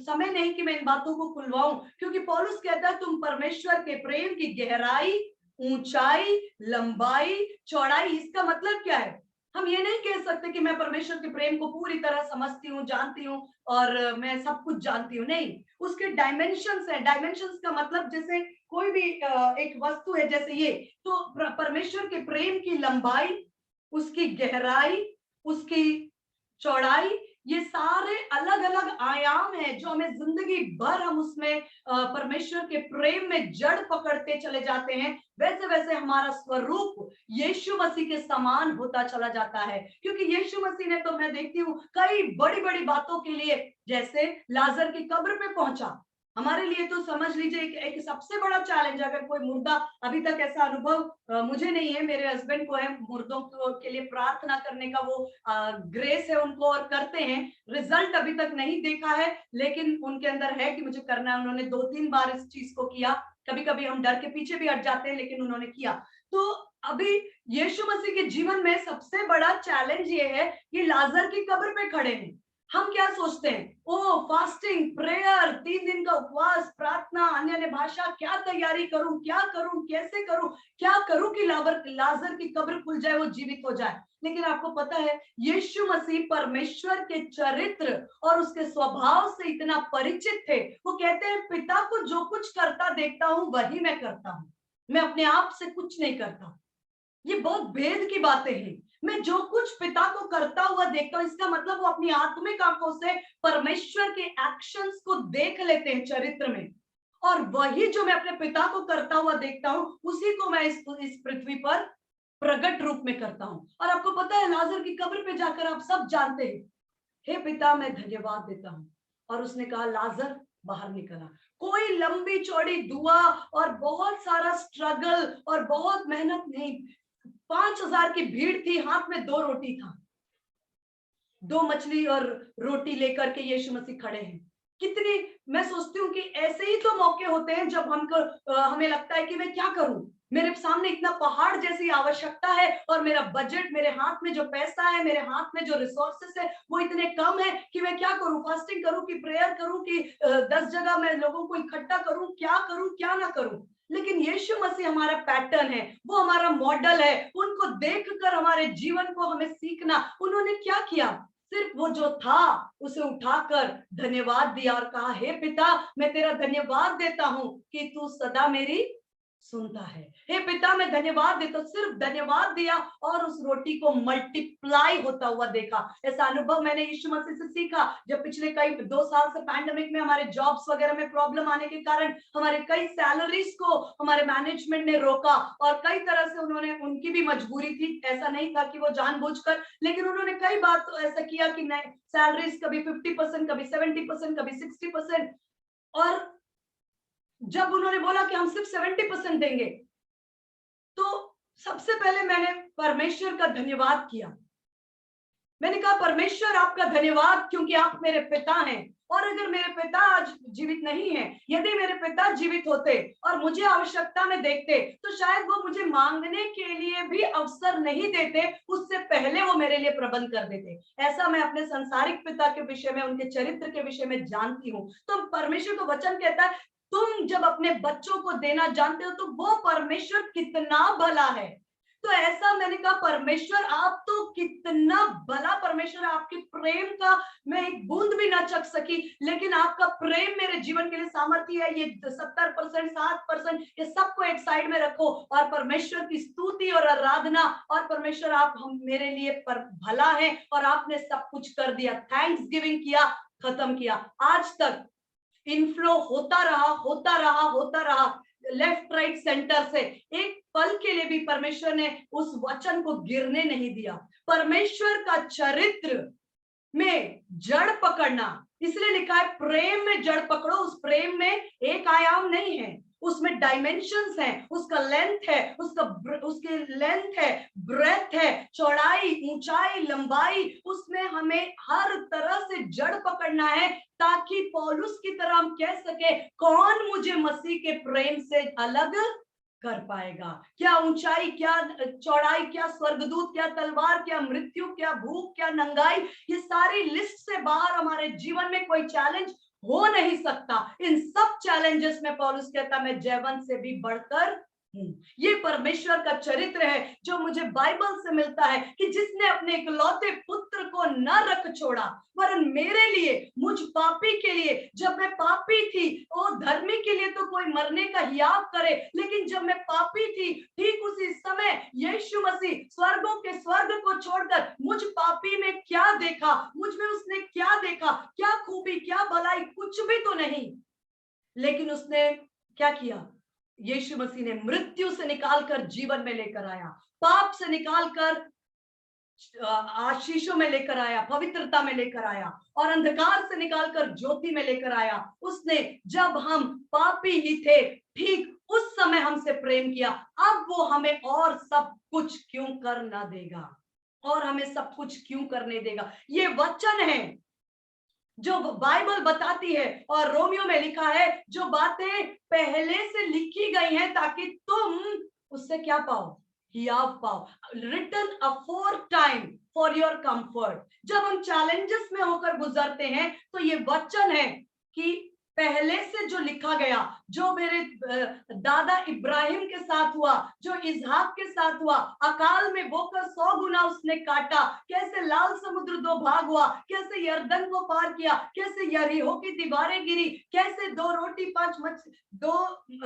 समय नहीं कि मैं इन बातों को खुलवाऊं, क्योंकि पौलुस कहता है तुम परमेश्वर के प्रेम की गहराई, ऊंचाई, लंबाई, चौड़ाई। इसका मतलब क्या है? हम ये नहीं कह सकते कि मैं परमेश्वर के प्रेम को पूरी तरह समझती हूँ, जानती हूँ और मैं सब कुछ जानती हूँ। नहीं, उसके डायमेंशंस है। डायमेंशंस का मतलब जैसे कोई भी एक वस्तु है, जैसे ये, तो परमेश्वर के प्रेम की लंबाई, उसकी गहराई, उसकी चौड़ाई, ये सारे अलग अलग आयाम हैं जो हमें जिंदगी भर हम उसमें परमेश्वर के प्रेम में जड़ पकड़ते चले जाते हैं। वैसे वैसे हमारा स्वरूप यीशु मसीह के समान होता चला जाता है, क्योंकि यीशु मसीह ने, तो मैं देखती हूँ कई बड़ी बड़ी बातों के लिए, जैसे लाजर की कब्र पे पहुंचा। हमारे लिए तो समझ लीजिए एक सबसे बड़ा चैलेंज। अगर कोई मुर्दा, अभी तक ऐसा अनुभव मुझे नहीं है, मेरे हस्बैंड को है, मुर्दों के लिए प्रार्थना करने का वो ग्रेस है उनको और करते हैं। रिजल्ट अभी तक नहीं देखा है, लेकिन उनके अंदर है कि मुझे करना है। उन्होंने 2-3 बार इस चीज को किया। कभी कभी हम डर के पीछे भी हट जाते हैं, लेकिन उन्होंने किया। तो अभी यीशु मसीह के जीवन में सबसे बड़ा चैलेंज ये है कि लाजर की कब्र पे खड़े हैं। हम क्या सोचते हैं? ओ फास्टिंग, प्रेयर, 3 दिन का उपवास, प्रार्थना, अन्य भाषा, क्या तैयारी करूं, क्या करूं, कैसे करूं, क्या करूं कि लाजर की कब्र खुल जाए, वो जीवित हो जाए। लेकिन आपको पता है यीशु मसीह परमेश्वर के चरित्र और उसके स्वभाव से इतना परिचित थे। वो कहते हैं पिता को जो कुछ करता देखता हूं वही मैं करता हूं, मैं अपने आप से कुछ नहीं करता। ये बहुत भेद की बातें हैं। मैं जो कुछ पिता को करता हुआ देखता हूं, इसका मतलब वो अपनी आत्मिक आंखों से परमेश्वर के एक्शंस को देख लेते हैं चरित्र में, और वही जो मैं अपने पिता को करता हुआ देखता हूं, उसी को मैं इस पृथ्वी पर प्रकट रूप में करता हूं। और आपको पता है लाजर की कब्र पे जाकर आप सब जानते हैं, हे पिता मैं धन्यवाद देता हूं। और उसने कहा लाजर बाहर निकला। कोई लंबी चौड़ी दुआ और बहुत सारा स्ट्रगल और बहुत मेहनत नहीं। 5000 की भीड़ थी, हाथ में 2 रोटी था, 2 मछली और रोटी लेकर के यीशु मसीह खड़े हैं। कितनी, मैं सोचती हूँ कि ऐसे ही तो मौके होते हैं जब हमें लगता है कि मैं क्या करूं, मेरे सामने इतना पहाड़ जैसी आवश्यकता है और मेरा बजट, मेरे हाथ में जो पैसा है, मेरे हाथ में जो रिसोर्सेस है वो इतने कम है कि मैं क्या करूं, फास्टिंग करूं कि प्रेयर करूं कि 10 जगह मैं लोगों को इकट्ठा करूं, क्या करूं क्या ना करूं। लेकिन यीशु मसीह हमारा पैटर्न है, वो हमारा मॉडल है। उनको देखकर हमारे जीवन को हमें सीखना। उन्होंने क्या किया? सिर्फ वो जो था उसे उठाकर धन्यवाद दिया और कहा हे पिता मैं तेरा धन्यवाद देता हूं कि तू सदा मेरी सुनता है। हे पिता मैं धन्यवाद देता हूं। सिर्फ धन्यवाद दिया और उस रोटी को मल्टीप्लाई होता हुआ देखा। ऐसा अनुभव मैंने यीशु मसीह से सीखा। जब पिछले कई 2 साल से पैंडेमिक में हमारे जॉब्स वगैरह में प्रॉब्लम आने के कारण हमारे कई सैलरीज को हमारे मैनेजमेंट ने रोका, और कई तरह से उन्होंने, उनकी भी मजबूरी थी, ऐसा नहीं था कि वो जानबूझकर, लेकिन उन्होंने कई बार तो ऐसा किया कि नहीं, सैलरीज कभी 50%, कभी 70%, कभी 60%। और जब उन्होंने बोला कि हम सिर्फ 70% देंगे, तो सबसे पहले मैंने परमेश्वर का धन्यवाद किया। मैंने कहा परमेश्वर आपका धन्यवाद क्योंकि आप मेरे पिता हैं, और अगर मेरे पिता आज जीवित नहीं है, यदि मेरे पिता जीवित होते और मुझे आवश्यकता में देखते तो शायद वो मुझे मांगने के लिए भी अवसर नहीं देते, उससे पहले वो मेरे लिए प्रबंध कर देते। ऐसा मैं अपने संसारिक पिता के विषय में, उनके चरित्र के विषय में जानती हूँ। तो परमेश्वर का वचन कहता है तुम जब अपने बच्चों को देना जानते हो तो वो परमेश्वर कितना भला है। तो ऐसा मैंने कहा परमेश्वर आप तो कितना भला परमेश्वर, आपके प्रेम का मैं एक बूंद भी ना चख सकी, लेकिन आपका प्रेम मेरे जीवन के लिए सामर्थ्य है। ये 70%, 60% ये सबको एक साइड में रखो और परमेश्वर की स्तुति और आराधना, और परमेश्वर आप हम मेरे लिए पर भला है और आपने सब कुछ कर दिया, थैंक्स गिविंग किया, खत्म किया। आज तक इनफ्लो होता रहा लेफ्ट राइट सेंटर से, एक पल के लिए भी परमेश्वर ने उस वचन को गिरने नहीं दिया। परमेश्वर का चरित्र में जड़ पकड़ना, इसलिए लिखा है प्रेम में जड़ पकड़ो। उस प्रेम में एक आयाम नहीं है, उसमें डायमेंशंस हैं, उसका लेंथ है, उसके लेंथ है, ब्रेथ है, चौड़ाई, ऊंचाई, लंबाई, उसमें हमें हर तरह से जड़ पकड़ना है ताकि पौलुस की तरह हम कह सके कौन मुझे मसीह के प्रेम से अलग कर पाएगा। क्या ऊंचाई, क्या चौड़ाई, क्या स्वर्गदूत, क्या तलवार, क्या मृत्यु, क्या भूख, क्या नंगाई, ये सारी लिस्ट से बाहर हमारे जीवन में कोई चैलेंज हो नहीं सकता। इन सब चैलेंजेस में पौलुस कहता मैं जयवंत से भी बढ़कर हूं। ये परमेश्वर का चरित्र है जो मुझे बाइबल से मिलता है कि जिसने अपने इकलौते पुत्र को न रख छोड़ा वरन मेरे लिए, मुझ पापी के लिए, जब मैं पापी थी, ओ धर्मी के लिए तो कोई मरने का हियाव करे, लेकिन जब मैं पापी थी ठीक उसी समय यीशु मसीह स्वर्गों के स्वर्ग को छोड़कर मुझ पापी में क्या देखा, मुझ में उसने क्या देखा, क्या खूबी, क्या भलाई, कुछ भी तो नहीं, लेकिन उसने क्या किया, यीशु मसीह ने मृत्यु से निकालकर जीवन में लेकर आया, पाप से निकालकर आशीषों में लेकर आया, पवित्रता में लेकर आया, और अंधकार से निकालकर ज्योति में लेकर आया। उसने जब हम पापी ही थे ठीक उस समय हमसे प्रेम किया, अब वो हमें और सब कुछ क्यों कर ना देगा, और हमें सब कुछ क्यों करने देगा। ये वचन है जो बाइबल बताती है, और रोमियो में लिखा है जो बातें पहले से लिखी गई हैं ताकि तुम उससे क्या पाओ, हियाव पाओ, रिटन अफोर टाइम फॉर योर कंफर्ट। जब हम चैलेंजेस में होकर गुजरते हैं तो ये वचन है कि पहले से जो लिखा गया, जो मेरे दादा इब्राहिम के साथ हुआ, जो इजहाक के साथ हुआ, अकाल में बोकर 100 गुना उसने काटा, कैसे लाल समुद्र 2 भाग हुआ, कैसे यरदन को पार किया, कैसे यरीहो की दीवारें गिरी, कैसे 2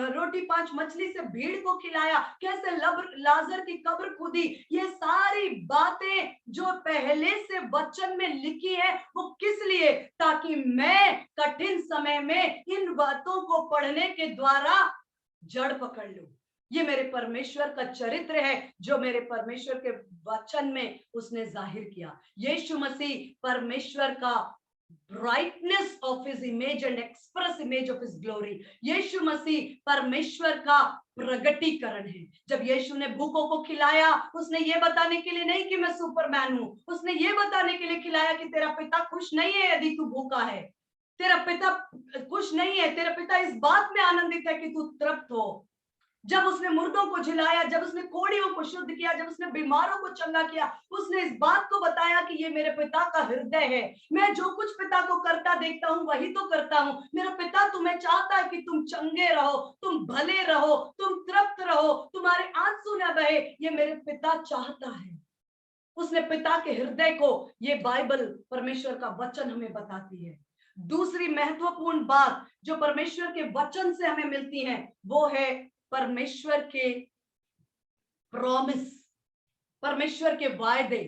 रोटी 5 मछली से भीड़ को खिलाया, कैसे लाजर की कब्र खुदी, ये सारी बातें जो पहले से वचन में लिखी है वो किस लिए, ताकि मैं कठिन समय में इन बातों को पढ़ने के द्वारा जड़ पकड़ लूं। ये मेरे परमेश्वर का चरित्र है जो मेरे परमेश्वर के वचन में उसने जाहिर किया। यीशु मसीह परमेश्वर का brightness of his image and express image of his glory. यीशु मसीह परमेश्वर का प्रगटीकरण है। जब यीशु ने भूखों को खिलाया, उसने ये बताने के लिए नहीं कि मैं सुपरमैन हूं, उसने ये बताने के लिए खिलाया कि तेरा पिता खुश नहीं है यदि तू भूखा है, तेरा पिता खुश नहीं है, तेरा पिता इस बात में आनंदित है कि तू तृप्त हो। जब उसने मुर्दों को झिलाया, जब उसने कोढ़ियों को शुद्ध किया, जब उसने बीमारों को चंगा किया, उसने इस बात को बताया कि ये मेरे पिता का हृदय है। मैं जो कुछ पिता को करता देखता हूं वही तो करता हूं। मेरा पिता तुम्हें चाहता है कि तुम चंगे रहो, तुम भले रहो, तुम तृप्त रहो, तुम्हारे आंसू न बहे, ये मेरे पिता चाहता है। उसने पिता के हृदय को, ये बाइबल परमेश्वर का वचन हमें बताती है। दूसरी महत्वपूर्ण बात जो परमेश्वर के वचन से हमें मिलती है वो है परमेश्वर के प्रॉमिस, परमेश्वर के वायदे।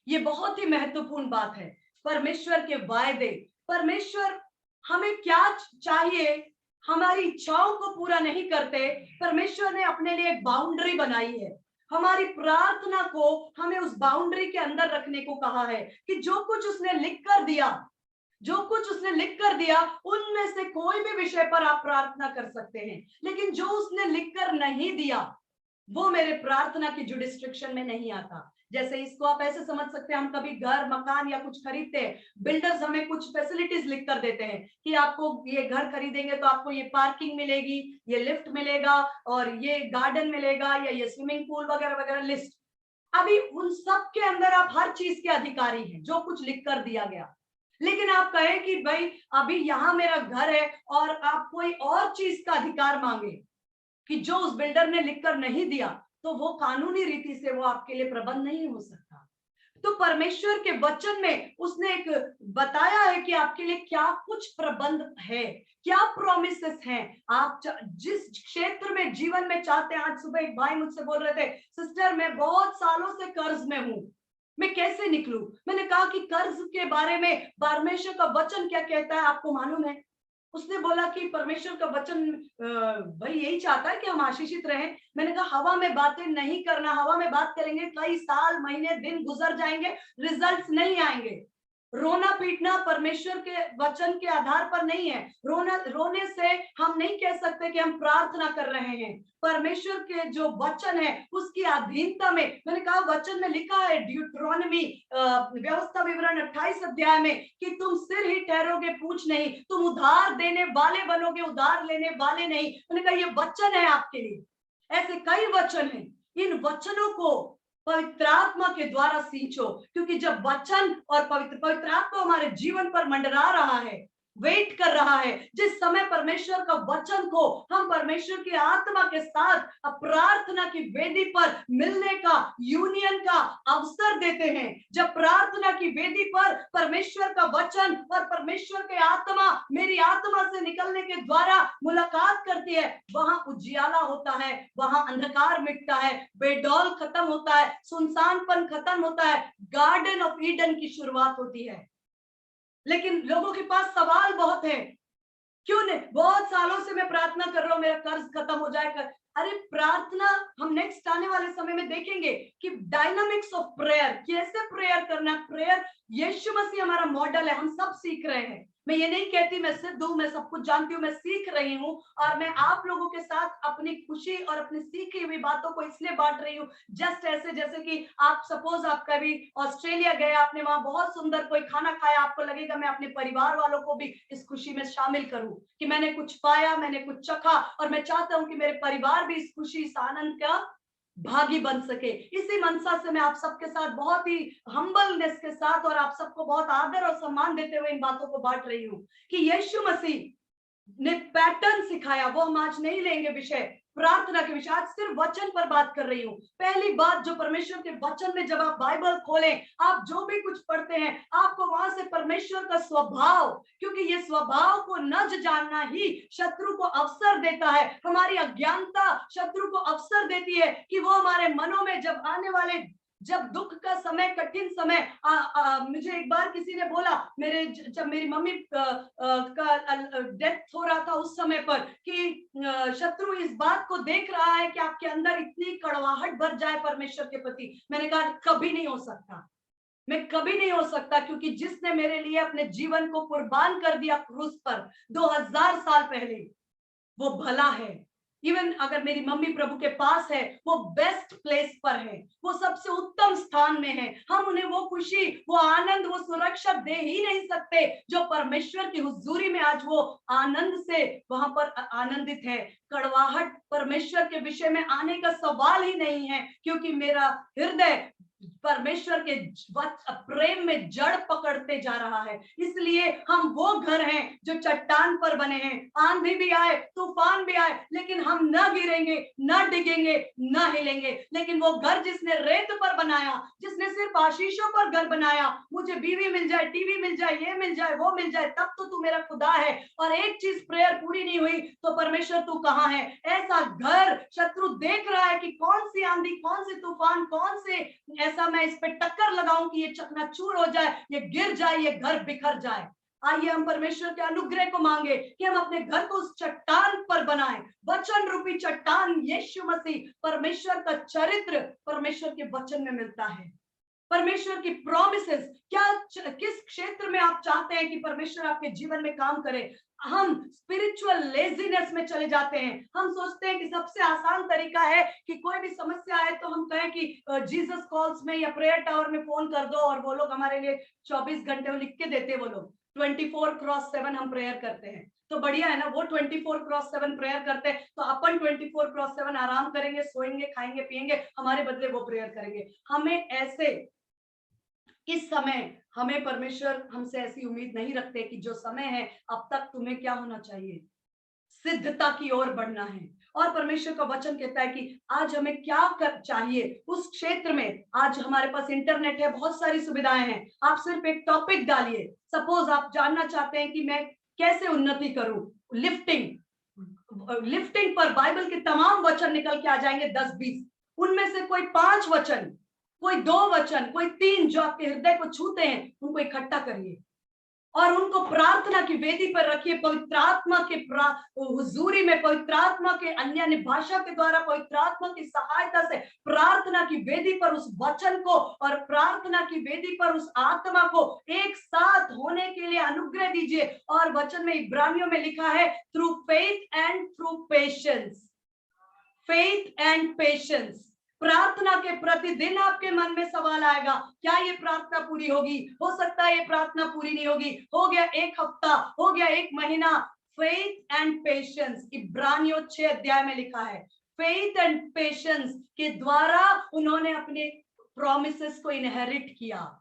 ये बहुत ही महत्वपूर्ण बात है, परमेश्वर के वायदे। परमेश्वर हमें क्या चाहिए, हमारी इच्छाओं को पूरा नहीं करते। परमेश्वर ने अपने लिए एक बाउंड्री बनाई है, हमारी प्रार्थना को हमें उस बाउंड्री के अंदर रखने को कहा है कि जो कुछ उसने लिख कर दिया, जो कुछ उसने लिख कर दिया उनमें से कोई भी विषय पर आप प्रार्थना कर सकते हैं, लेकिन जो उसने लिख कर नहीं दिया वो मेरे प्रार्थना की जुडिस्ट्रिक्शन में नहीं आता। जैसे इसको आप ऐसे समझ सकते हैं, हम कभी घर मकान या कुछ खरीदते हैं, बिल्डर्स हमें कुछ फैसिलिटीज लिख कर देते हैं कि आपको ये घर खरीदेंगे तो आपको ये पार्किंग मिलेगी, ये लिफ्ट मिलेगा और ये गार्डन मिलेगा या ये स्विमिंग पूल वगैरह वगैरह लिस्ट। अभी उन सब के अंदर आप हर चीज के अधिकारी हैं, जो कुछ लिख कर दिया गया। लेकिन आप कहें कि भाई अभी यहाँ मेरा घर है और आप कोई और चीज का अधिकार मांगे कि जो उस बिल्डर ने लिखकर नहीं दिया, तो वो कानूनी रीति से वो आपके लिए प्रबंध नहीं हो सकता। तो परमेश्वर के वचन में उसने एक बताया है कि आपके लिए क्या कुछ प्रबंध है, क्या प्रोमिसेस हैं। आप जिस क्षेत्र में जीवन में चाहते हैं, आज सुबह एक भाई मुझसे बोल रहे थे, सिस्टर मैं बहुत सालों से कर्ज में हूं, मैं कैसे निकलूं। मैंने कहा कि कर्ज के बारे में परमेश्वर का वचन क्या कहता है आपको मालूम है। उसने बोला कि परमेश्वर का वचन भाई यही चाहता है कि हम आशीषित रहें। मैंने कहा हवा में बातें नहीं करना, हवा में बात करेंगे कई साल महीने दिन गुजर जाएंगे, रिजल्ट्स नहीं आएंगे। रोना पीटना परमेश्वर के वचन के आधार पर नहीं है। रोने से हम नहीं कह सकते कि हम प्रार्थना कर रहे हैं। परमेश्वर के जो वचन है उसकी अधीनता में, मैंने कहा वचन में लिखा है ड्यूटरोनॉमी व्यवस्था विवरण 28 अध्याय में कि तुम सिर ही ठहरोगे पूंछ नहीं, तुम उधार देने वाले बनोगे उधार लेने वाले नहीं। मैंने कहा ये वचन है आपके लिए। ऐसे कई वचन हैं, इन वचनों को पवित्र आत्मा के द्वारा सींचो, क्योंकि जब वचन और पवित्र आत्मा हमारे जीवन पर मंडरा रहा है, वेट कर रहा है, जिस समय परमेश्वर का वचन को हम परमेश्वर की आत्मा के साथ प्रार्थना की वेदी पर मिलने का, यूनियन का अवसर देते हैं, जब प्रार्थना की वेदी पर परमेश्वर का वचन और परमेश्वर के आत्मा मेरी आत्मा से निकलने के द्वारा मुलाकात करती है, वहां उजियाला होता है, वहां अंधकार मिटता है, बेडौल खत्म होता है, सुनसानपन खत्म होता है, गार्डन ऑफ ईडन की शुरुआत होती है। लेकिन लोगों के पास सवाल बहुत है, क्यों नहीं, बहुत सालों से मैं प्रार्थना कर रहा हूं मेरा कर्ज खत्म हो जाएगा। अरे प्रार्थना हम नेक्स्ट आने वाले समय में देखेंगे कि डायनामिक्स ऑफ प्रेयर, कैसे प्रेयर करना। प्रेयर यीशु मसीह हमारा मॉडल है, हम सब सीख रहे हैं। मैं ये नहीं कहती मैं सिद्ध हूं, मैं सब कुछ जानती हूँ, मैं सीख रही हूँ और मैं आप लोगों के साथ अपनी खुशी और अपनी सीखी हुई बातों को इसलिए बांट रही हूँ। जस्ट ऐसे जैसे कि आप सपोज आप कभी ऑस्ट्रेलिया गए, आपने वहां बहुत सुंदर कोई खाना खाया, आपको लगेगा मैं अपने परिवार वालों को भी इस खुशी में शामिल करूं कि मैंने कुछ पाया, मैंने कुछ चखा और मैं चाहता हूं कि मेरे परिवार भी इस खुशी इस आनंद का भागी बन सके। इसी मनसा से मैं आप सबके साथ बहुत ही हम्बलनेस के साथ और आप सबको बहुत आदर और सम्मान देते हुए इन बातों को बांट रही हूँ कि यीशु मसीह ने पैटर्न सिखाया, वो हम आज नहीं लेंगे विषय प्रार्थना के विषय, आज सिर्फ वचन पर बात कर रही हूँ। पहली बात जो परमेश्वर के वचन में जब आप बाइबल खोलें, आप जो भी कुछ पढ़ते हैं, आपको वहां से परमेश्वर का स्वभाव, क्योंकि ये स्वभाव को न जानना ही शत्रु को अवसर देता है। हमारी अज्ञानता शत्रु को अवसर देती है कि वो हमारे मनों में जब आने वाले, जब दुख का समय, कठिन समय, मुझे एक बार किसी ने बोला, जब मेरी मम्मी का डेथ हो रहा था उस समय पर, कि शत्रु इस बात को देख रहा है कि आपके अंदर इतनी कड़वाहट भर जाए परमेश्वर के प्रति। मैंने कहा कभी नहीं हो सकता, मैं कभी नहीं हो सकता, क्योंकि जिसने मेरे लिए अपने जीवन को कुर्बान कर दिया क्रूस पर 2000 साल पहले, वो भला है। इवन अगर मेरी मम्मी प्रभु के पास है, वो बेस्ट प्लेस पर है, वो सबसे उत्तम स्थान में है। हम उन्हें वो खुशी, वो आनंद, वो सुरक्षा दे ही नहीं सकते जो परमेश्वर की हुजूरी में आज वो आनंद से वहां पर आनंदित है। कड़वाहट परमेश्वर के विषय में आने का सवाल ही नहीं है, क्योंकि मेरा हृदय परमेश्वर के प्रेम में जड़ पकड़ते जा रहा है। इसलिए हम वो घर हैं जो चट्टान पर बने हैं, आंधी भी आए, तूफान भी आए, लेकिन हम न गिरेंगे, न डिगेंगे, न हिलेंगे। लेकिन वो घर जिसने रेत पर बनाया, जिसने सिर्फ आशीषों पर घर बनाया, मुझे बीवी मिल जाए, टीवी मिल जाए, ये मिल जाए, वो मिल जाए, तब तो तू मेरा खुदा है, और एक चीज प्रेयर पूरी नहीं हुई तो परमेश्वर तू कहाँ है। ऐसा घर शत्रु देख रहा है कि कौन सी आंधी, कौन सी तूफान, कौन से ऐसा मैं इस पे टक्कर लगाऊं कि ये चकनाचूर हो जाए, ये गिर जाए, ये घर बिखर जाए। आइए हम परमेश्वर के अनुग्रह को मांगे कि हम अपने घर को उस चट्टान पर बनाएं, वचन रूपी चट्टान यीशु मसीह। परमेश्वर का चरित्र परमेश्वर के वचन में मिलता है, परमेश्वर की प्रॉमिसेस। क्या किस क्षेत्र में आप चाहते हैं कि परमेश्वर आपके जीवन में काम करे, हम स्पिरिचुअल लेजीनेस में चले जाते हैं। हम सोचते हैं कि सबसे आसान तरीका है कि कोई भी समस्या आए तो हम कहें कि जीसस कॉल्स में या प्रेयर टावर में फोन कर दो और वो लोग हमारे लिए 24 घंटे लिख के देते हैं। वो लोग 24/7 हम प्रेयर करते हैं, तो बढ़िया है ना। वो 24/7 प्रेयर करते हैं, तो अपन 24/7 आराम करेंगे, सोएंगे, खाएंगे, पिएंगे, हमारे बदले वो प्रेयर करेंगे। हमें ऐसे इस समय हमें परमेश्वर हमसे ऐसी उम्मीद नहीं रखते कि जो समय है अब तक तुम्हें क्या होना चाहिए, सिद्धता की ओर बढ़ना है। और परमेश्वर का वचन कहता है कि आज हमें क्या कर चाहिए उस क्षेत्र में। आज हमारे पास इंटरनेट है, बहुत सारी सुविधाएं हैं। आप सिर्फ एक टॉपिक डालिए, सपोज आप जानना चाहते हैं कि मैं कैसे उन्नति करूं, लिफ्टिंग पर बाइबल के तमाम वचन निकल के आ जाएंगे, 10-20। उनमें से कोई 5 वचन, कोई 2 वचन, कोई 3 जो आपके हृदय को छूते हैं, उनको इकट्ठा करिए और उनको प्रार्थना की वेदी पर रखिए। पवित्र आत्मा के हुजूरी में, पवित्र आत्मा के अन्य भाषा के द्वारा, पवित्र आत्मा की सहायता से प्रार्थना की वेदी पर उस वचन को और प्रार्थना की वेदी पर उस आत्मा को एक साथ होने के लिए अनुग्रह दीजिए। और वचन में इब्रानियों में लिखा है, through faith and through patience, faith and patience. प्रार्थना के प्रतिदिन आपके मन में सवाल आएगा, क्या ये प्रार्थना पूरी होगी? हो सकता है ये प्रार्थना पूरी नहीं होगी, हो गया 1 हफ्ता, हो गया 1 महीना। फेथ एंड पेशेंस, इब्रानियों 6 अध्याय में लिखा है, फेथ एंड पेशेंस के द्वारा उन्होंने अपने प्रॉमिसेस को इनहेरिट किया।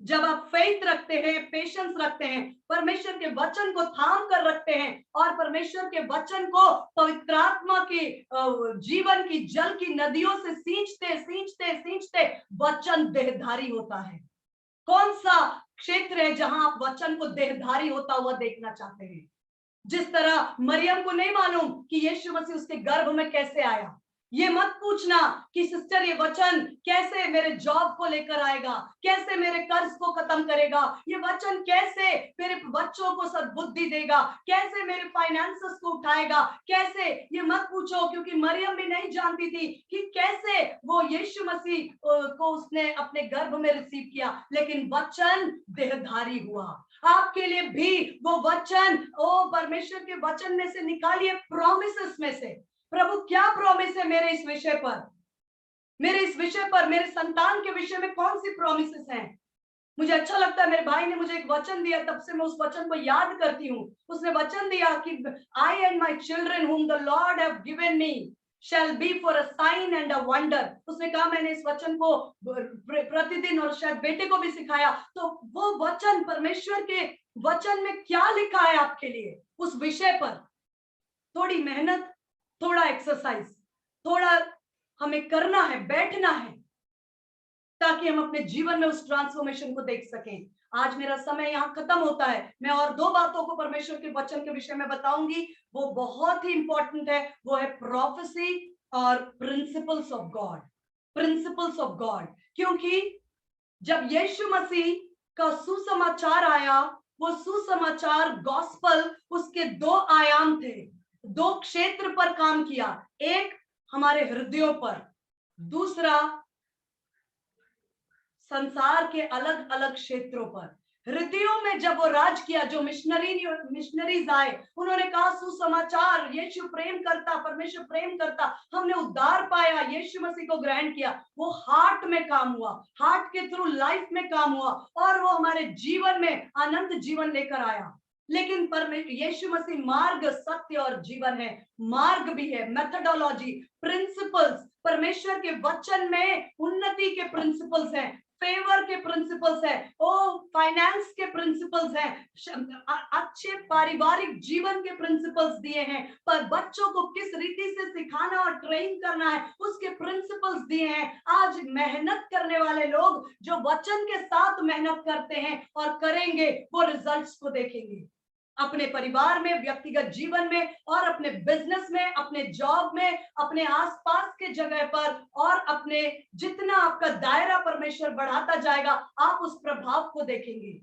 जब आप फेथ रखते हैं, पेशेंस रखते हैं, परमेश्वर के वचन को थाम कर रखते हैं और परमेश्वर के वचन को पवित्र आत्मा के जीवन की जल की नदियों से सींचते सींचते सींचते वचन देहधारी होता है। कौन सा क्षेत्र है जहां आप वचन को देहधारी होता हुआ देखना चाहते हैं? जिस तरह मरियम को नहीं मालूम कि यीशु मसीह उसके गर्भ में कैसे आया, ये मत पूछना कि सिस्टर ये वचन कैसे मेरे जॉब को लेकर आएगा, कैसे मेरे कर्ज को खत्म करेगा, ये वचन कैसे मेरे बच्चों को सद्बुद्धि देगा, कैसे मेरे फाइनेंसेस को उठाएगा, कैसे, ये मत पूछो। क्योंकि मरियम भी नहीं जानती थी कि कैसे वो यीशु मसीह को उसने अपने गर्भ में रिसीव किया, लेकिन वचन देहधारी हुआ। आपके लिए भी वो वचन, ओ परमेश्वर के वचन में से निकालिए, प्रॉमिसेस में से। प्रभु क्या प्रॉमिस है मेरे इस विषय पर, मेरे इस विषय पर, मेरे संतान के विषय में कौन सी प्रॉमिसेस हैं? मुझे अच्छा लगता है, मेरे भाई ने मुझे एक वचन दिया, तब से मैं उस वचन को याद करती हूँ। उसने वचन दिया कि I and my children whom the Lord have given me shall be for a sign and a wonder। उसने कहा मैंने इस वचन को प्रतिदिन, और शायद बेटे को भी सिखाया। तो वो वचन, परमेश्वर के वचन में क्या लिखा है आपके लिए उस विषय पर, थोड़ी मेहनत, थोड़ा एक्सरसाइज, थोड़ा हमें करना है, बैठना है, ताकि हम अपने जीवन में उस ट्रांसफॉर्मेशन को देख सकें। आज मेरा समय यहाँ खत्म होता है। मैं और 2 बातों को परमेश्वर के वचन के विषय में बताऊंगी, वो बहुत ही इंपॉर्टेंट है। वो है प्रोफेसी और principles of God, principles of God. क्योंकि जब यीशु मसीह का सुसमाचार आया, वो सुसमाचार गॉस्पल, उसके 2 आयाम थे, 2 क्षेत्र पर काम किया। एक हमारे हृदयों पर, दूसरा संसार के अलग अलग क्षेत्रों पर। हृदयों में जब वो राज किया, जो मिशनरीज आए, उन्होंने कहा सुसमाचार, यीशु प्रेम करता, परमेश्वर प्रेम करता, हमने उद्धार पाया, यीशु मसीह को ग्रहण किया। वो हार्ट में काम हुआ, हार्ट के थ्रू लाइफ में काम हुआ, और वो हमारे जीवन में अनंत जीवन लेकर आया। लेकिन यीशु मसीह मार्ग, सत्य और जीवन है। मार्ग भी है, मेथडोलॉजी, प्रिंसिपल्स। परमेश्वर के वचन में उन्नति के प्रिंसिपल्स हैं, फेवर के प्रिंसिपल्स है, ओ फाइनेंस के प्रिंसिपल्स हैं, अच्छे पारिवारिक जीवन के प्रिंसिपल्स दिए हैं, पर बच्चों को किस रीति से सिखाना और ट्रेन करना है उसके प्रिंसिपल्स दिए हैं। आज मेहनत करने वाले लोग जो वचन के साथ मेहनत करते हैं और करेंगे, वो रिजल्ट्स को देखेंगे अपने परिवार में, व्यक्तिगत जीवन में, और अपने बिजनेस में, अपने जॉब में, अपने आसपास के जगह पर, और अपने जितना आपका दायरा परमेश्वर बढ़ाता जाएगा, आप उस प्रभाव को देखेंगे।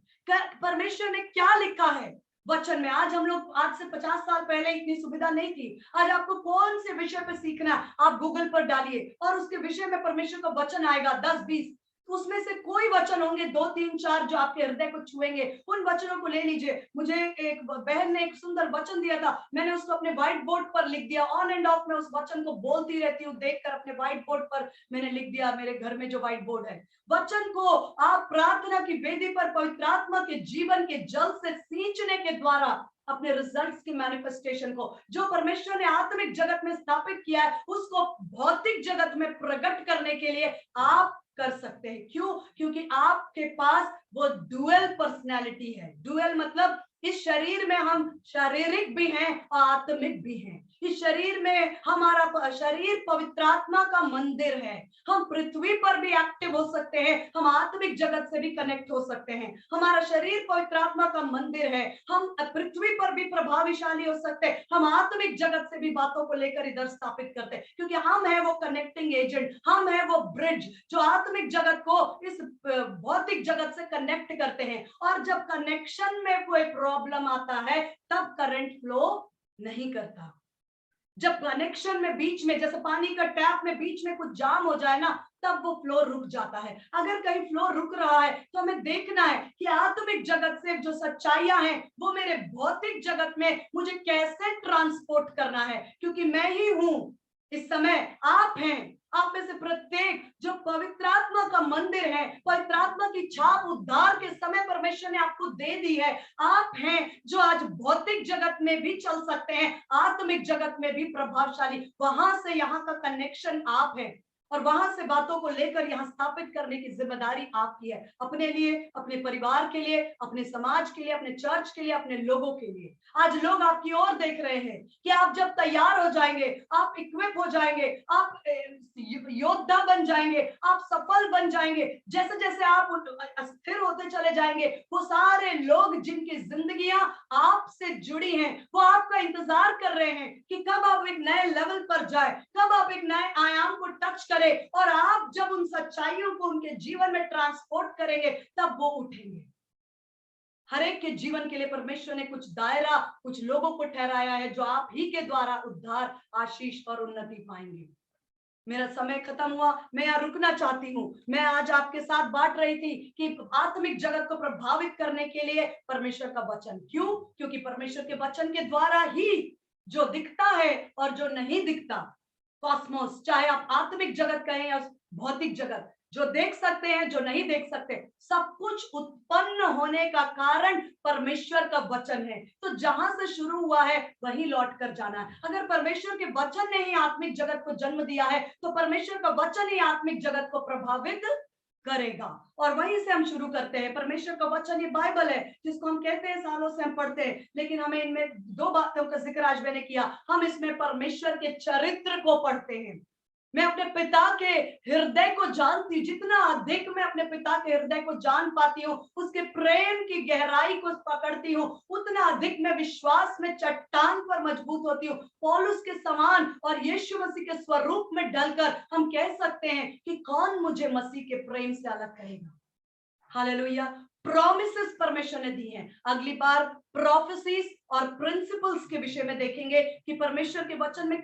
परमेश्वर ने क्या लिखा है वचन में। आज हम लोग, आज से 50 साल पहले इतनी सुविधा नहीं थी। आज आपको कौन से विषय पे सीखना है, आप गूगल पर डालिए और उसके विषय में परमेश्वर का वचन आएगा, 10-20 तो उसमें से कोई वचन होंगे 2, 3, 4 जो आपके हृदय को छुएंगे, उन वचनों को ले लीजिए। मुझे एक बहन ने एक सुंदर वचन दिया था, मैंने उसको अपने व्हाइट बोर्ड पर लिख दिया। ऑन एंड ऑफ मैं उस वचन को बोलती रहती हूँ, देखकर अपने व्हाइट बोर्ड पर मैंने लिख दिया। मेरे घर में जो व्हाइट बोर्ड है, वचन को आप प्रार्थना की वेदी पर पवित्र आत्मा के जीवन के जल से सींचने के द्वारा अपने रिजल्ट्स की मैनिफेस्टेशन को, जो परमेश्वर ने आत्मिक जगत में स्थापित किया है, उसको भौतिक जगत में प्रकट करने के लिए आप कर सकते हैं। क्यों? क्योंकि आपके पास वो डुअल पर्सनैलिटी है। डुअल मतलब इस शरीर में हम शारीरिक भी हैं और आत्मिक भी हैं। इस शरीर में हमारा शरीर पवित्र आत्मा का मंदिर है। हम पृथ्वी पर भी एक्टिव हो सकते हैं, हम आत्मिक जगत से भी कनेक्ट हो सकते हैं। हमारा शरीर पवित्र आत्मा का मंदिर है, हम पृथ्वी पर भी प्रभावशाली हो सकते हैं, हम आत्मिक जगत से भी बातों को लेकर इधर स्थापित करते हैं, क्योंकि हम है वो कनेक्टिंग एजेंट, हम है वो ब्रिज जो आत्मिक जगत को इस भौतिक जगत से कनेक्ट करते हैं। और जब कनेक्शन में कोई प्रॉब्लम आता है तब करंट फ्लो नहीं करता। जब कनेक्शन में बीच में, जैसे पानी का टैप में बीच में कुछ जाम हो जाए ना, तब वो फ्लो रुक जाता है। अगर कहीं फ्लो रुक रहा है तो हमें देखना है कि आत्मिक जगत से जो सच्चाइयां हैं वो मेरे भौतिक जगत में मुझे कैसे ट्रांसपोर्ट करना है, क्योंकि मैं ही हूं। इस समय आप हैं, आप में से प्रत्येक जो पवित्र आत्मा का मंदिर है, पवित्र आत्मा की छाप उद्धार के समय परमेश्वर ने आपको दे दी है। आप हैं जो आज भौतिक जगत में भी चल सकते हैं, आत्मिक जगत में भी प्रभावशाली। वहां से यहाँ का कनेक्शन आप है और वहां से बातों को लेकर यहाँ स्थापित करने की जिम्मेदारी आपकी है, अपने लिए, अपने परिवार के लिए, अपने समाज के लिए, अपने चर्च के लिए, अपने लोगों के लिए। आज लोग आपकी ओर देख रहे हैं कि आप जब तैयार हो जाएंगे, आप इक्विप हो जाएंगे, आप योद्धा बन जाएंगे, आप सफल बन जाएंगे, जैसे जैसे आप स्थिर होते चले जाएंगे, वो सारे लोग जिनकी जिंदगियां आपसे जुड़ी हैं, वो आपका इंतजार कर रहे हैं कि कब आप एक नए लेवल पर जाए, कब आप एक नए आयाम को टच करें, और आप जब उन सच्चाइयों को उनके जीवन में ट्रांसपोर्ट करेंगे तब वो उठेंगे। हर एक के जीवन के लिए परमेश्वर ने कुछ दायरा, कुछ लोगों को ठहराया है जो आप ही के द्वारा उद्धार, आशीष और उन्नति पाएंगे। मेरा समय खत्म हुआ, मैं यहाँ रुकना चाहती हूँ। मैं आज आपके साथ बांट रही थी कि आत्मिक जगत को प्रभावित करने के लिए परमेश्वर का वचन। क्यों? क्योंकि परमेश्वर के वचन के द्वारा ही जो दिखता है और जो नहीं दिखता, कॉस्मोस, चाहे आप आत्मिक जगत कहें या भौतिक जगत, जो देख सकते हैं, जो नहीं देख सकते, सब कुछ उत्पन्न होने का कारण परमेश्वर का वचन है। तो जहां से शुरू हुआ है वहीं लौट कर जाना है। अगर परमेश्वर के वचन ने ही आत्मिक जगत को जन्म दिया है तो परमेश्वर का वचन ही आत्मिक जगत को प्रभावित करेगा। और वहीं से हम शुरू करते हैं। परमेश्वर का वचन ये बाइबल है जिसको हम कहते हैं सालों से हम पढ़ते हैं, लेकिन हमें इनमें दो बातों का जिक्र आज मैंने किया। हम इसमें परमेश्वर के चरित्र को पढ़ते हैं। मैं अपने पिता के हृदय को जानती, जितना अधिक मैं अपने पिता के हृदय को जान पाती हूँ, उसके प्रेम की गहराई को पकड़ती हूँ, उतना अधिक मैं विश्वास में चट्टान पर मजबूत होती हूँ। पौलुस के समान और यीशु मसीह के स्वरूप में ढलकर हम कह सकते हैं कि कौन मुझे मसीह के प्रेम से अलग करेगा। हालेलुया। प्रॉमिसेस परमेश्वर ने दी हैं। अगली बार प्रोफेसीज और प्रिंसिपल्स के विषय में देखेंगे कि परमेश्वर के वचन में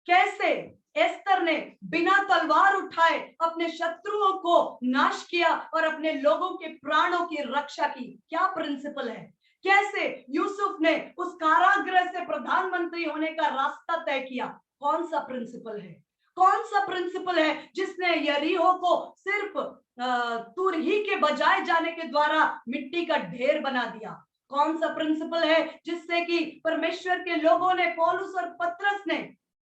कैसे एस्तर ने बिना तलवार उठाए अपने शत्रुओं को नाश किया और अपने लोगों के प्राणों की रक्षा की। क्या प्रिंसिपल है? कैसे यूसुफ ने उस कारागृह से प्रधानमंत्री होने का रास्ता तय किया? कौन सा प्रिंसिपल है? कौन सा प्रिंसिपल है जिसने यरीहो को सिर्फ तुरही के बजाए जाने के द्वारा मिट्टी का ढेर बना दिया? कौन सा प्रिंसिपल है जिससे कि परमेश्वर के लोगों ने, पौलुस और पतरस ने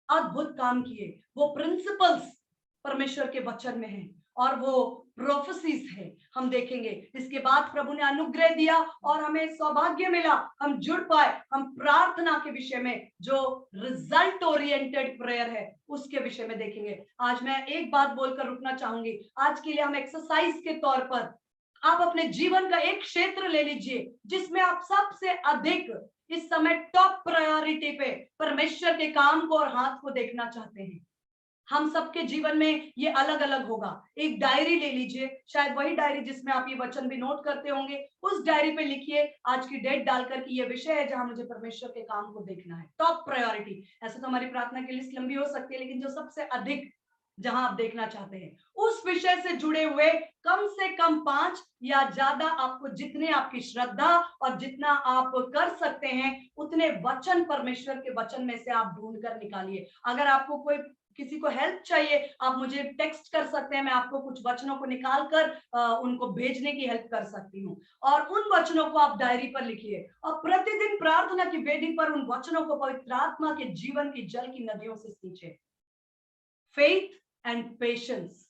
अद्भुत काम किए? वो प्रिंसिपल्स परमेश्वर के वचन में हैं और वो प्रोफेसीज है। हम देखेंगे। इसके बाद प्रभु ने अनुग्रह दिया और हमें सौभाग्य मिला, हम जुड़ पाए। हम प्रार्थना के विषय में, जो रिजल्ट ओरिएंटेड प्रेयर है, उसके विषय में देखेंगे। आज मैं एक बात बोलकर रुकना चाहूंगी। आज के लिए हम एक्सरसाइज के तौर पर, आप अपने जीवन का एक क्षेत्र ले लीजिए जिसमें आप सबसे अधिक इस समय टॉप प्रायोरिटी पे परमेश्वर के काम को और हाथ को देखना चाहते हैं। हम सबके जीवन में ये अलग अलग होगा। एक डायरी ले लीजिए, शायद वही डायरी जिसमें आप ये वचन भी नोट करते होंगे। उस डायरी पे लिखिए आज की डेट डालकर कि ये विषय है जहां मुझे परमेश्वर के काम को देखना है, टॉप प्रायोरिटी। ऐसे तो हमारी प्रार्थना की लिस्ट लंबी हो सकती है, लेकिन जो सबसे अधिक जहां आप देखना चाहते हैं, उस विषय से जुड़े हुए कम से कम 5 या ज्यादा, आपको जितने आपकी श्रद्धा और जितना आप कर सकते हैं उतने वचन परमेश्वर के वचन में से आप ढूंढ कर निकालिए। अगर आपको कोई किसी को हेल्प चाहिए, आप मुझे टेक्स्ट कर सकते हैं, मैं आपको कुछ वचनों को निकाल कर उनको भेजने की हेल्प कर सकती हूँ। और उन वचनों को आप डायरी पर लिखिए और प्रतिदिन प्रार्थना की वेदी पर उन वचनों को पवित्र आत्मा के जीवन की जल की नदियों से सींचे। Faith and patience,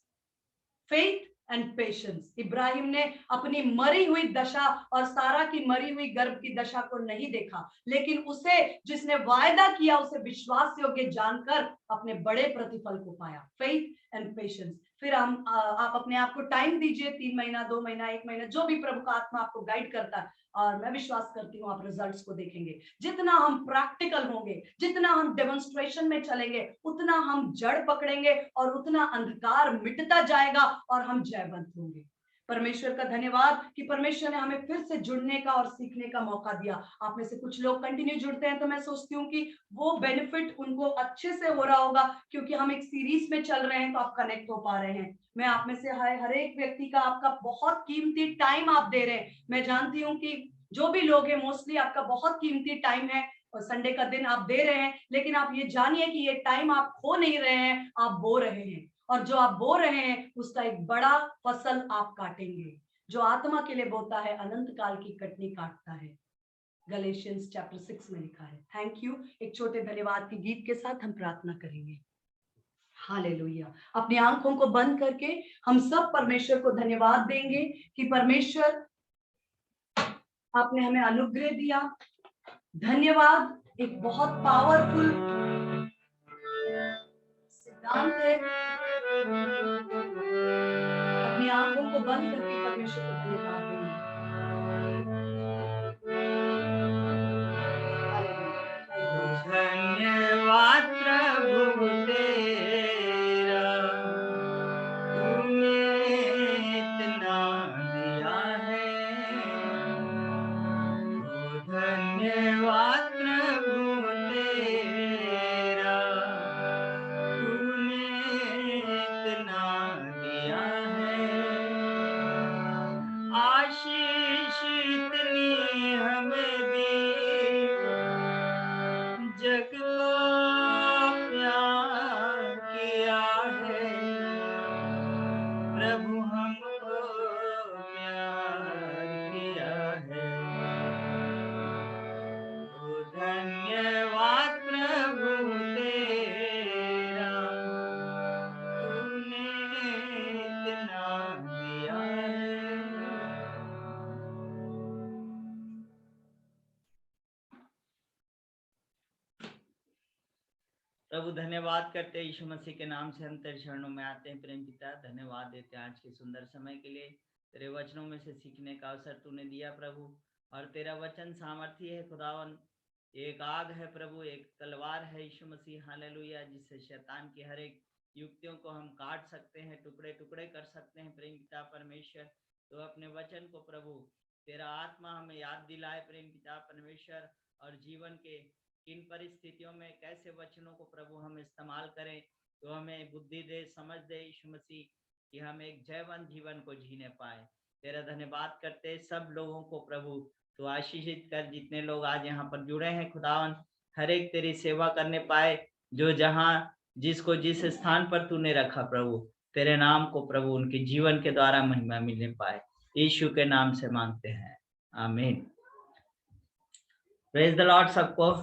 faith and patience. Ibrahim ने अपनी मरी हुई दशा और सारा की मरी हुई गर्भ की दशा को नहीं देखा, लेकिन उसे जिसने वायदा किया उसे विश्वास योग्य जानकर अपने बड़े प्रतिफल को पाया। Faith and patience. फिर आप अपने आप को टाइम दीजिए, 3 महीना, 2 महीना, 1 महीना, जो भी प्रभु का आत्मा आपको गाइड करता है, और मैं विश्वास करती हूँ आप रिजल्ट्स को देखेंगे। जितना हम प्रैक्टिकल होंगे, जितना हम डेमोन्स्ट्रेशन में चलेंगे, उतना हम जड़ पकड़ेंगे और उतना अंधकार मिटता जाएगा और हम जयवंत होंगे। परमेश्वर का धन्यवाद कि परमेश्वर ने हमें फिर से जुड़ने का और सीखने का मौका दिया। आप में से कुछ लोग कंटिन्यू जुड़ते हैं तो मैं सोचती हूँ कि वो बेनिफिट उनको अच्छे से हो रहा होगा, क्योंकि हम एक सीरीज में चल रहे हैं तो आप कनेक्ट हो पा रहे हैं। मैं आप में से हर एक व्यक्ति का, आपका बहुत कीमती टाइम आप दे रहे हैं। मैं जानती हूँ कि जो भी लोग हैं मोस्टली आपका बहुत कीमती टाइम है और संडे का दिन आप दे रहे हैं, लेकिन आप ये जानिए कि ये टाइम आप खो नहीं रहे हैं, आप बो रहे हैं। और जो आप बो रहे हैं उसका एक बड़ा फसल आप काटेंगे। जो आत्मा के लिए बोता है अनंत काल की कटनी काटता है। गलेशियंस चैप्टर 6 में लिखा है। Thank you. एक छोटे धन्यवाद के गीत के साथ हम प्रार्थना करेंगे। हालेलुया। अपनी आंखों को बंद करके हम सब परमेश्वर को धन्यवाद देंगे कि परमेश्वर आपने हमें अनुग्रह दिया। धन्यवाद। एक बहुत पावरफुल सिद्धांत है। अपनी आंखों को बंद करके परमेश्वर को धन्यवाद देंगे। धन्यवाद प्रभु तेरा, तूने इतना दिया है। धन्यवाद प्रभु तेरा, तूने इतना दिया है। आशीष इतनी हमें दी, जग को प्यार किया है। प्रभु हमको प्यार किया है। तो धन्यवाद प्रभु तेरा, तूने इतना दिया है। प्रभु धन्यवाद करते हैं, यीशु मसीह के नाम से हम तेरे चरणों में आते हैं। प्रेम पिता, धन्यवाद देते हैं आज के सुंदर समय के लिए। तेरे वचनों में से सीखने का अवसर तूने दिया प्रभु, और तेरा वचन सामर्थी है खुदावन। एक आग है प्रभु, एक तलवार है यीशु मसीह, हालेलुया, जिससे शैतान की हर एक युक्तियों को हम काट सकते हैं, टुकड़े टुकड़े कर सकते हैं। प्रेम पिता परमेश्वर, तो अपने वचन को प्रभु तेरा आत्मा हमें याद दिलाए प्रेम पिता परमेश्वर, और जीवन के किन परिस्थितियों में कैसे वचनों को प्रभु हम इस्तेमाल करें, तो हमें बुद्धि दे, समझ दे यीशु मसीह, कि हम एक जयवंत जीवन को जीने पाए। तेरा धन्यवाद करते सब लोगों को प्रभु तो आशीषित कर, जितने लोग आज यहाँ पर जुड़े हैं खुदावन, हर एक तेरी सेवा करने पाए, जो जहाँ जिसको जिस स्थान पर तूने रखा प्रभु, तेरे नाम को प्रभु उनके जीवन के द्वारा महिमा मिलने पाए। यीशु के नाम से मांगते हैं, आमीन। प्रेज द लॉर्ड सबको।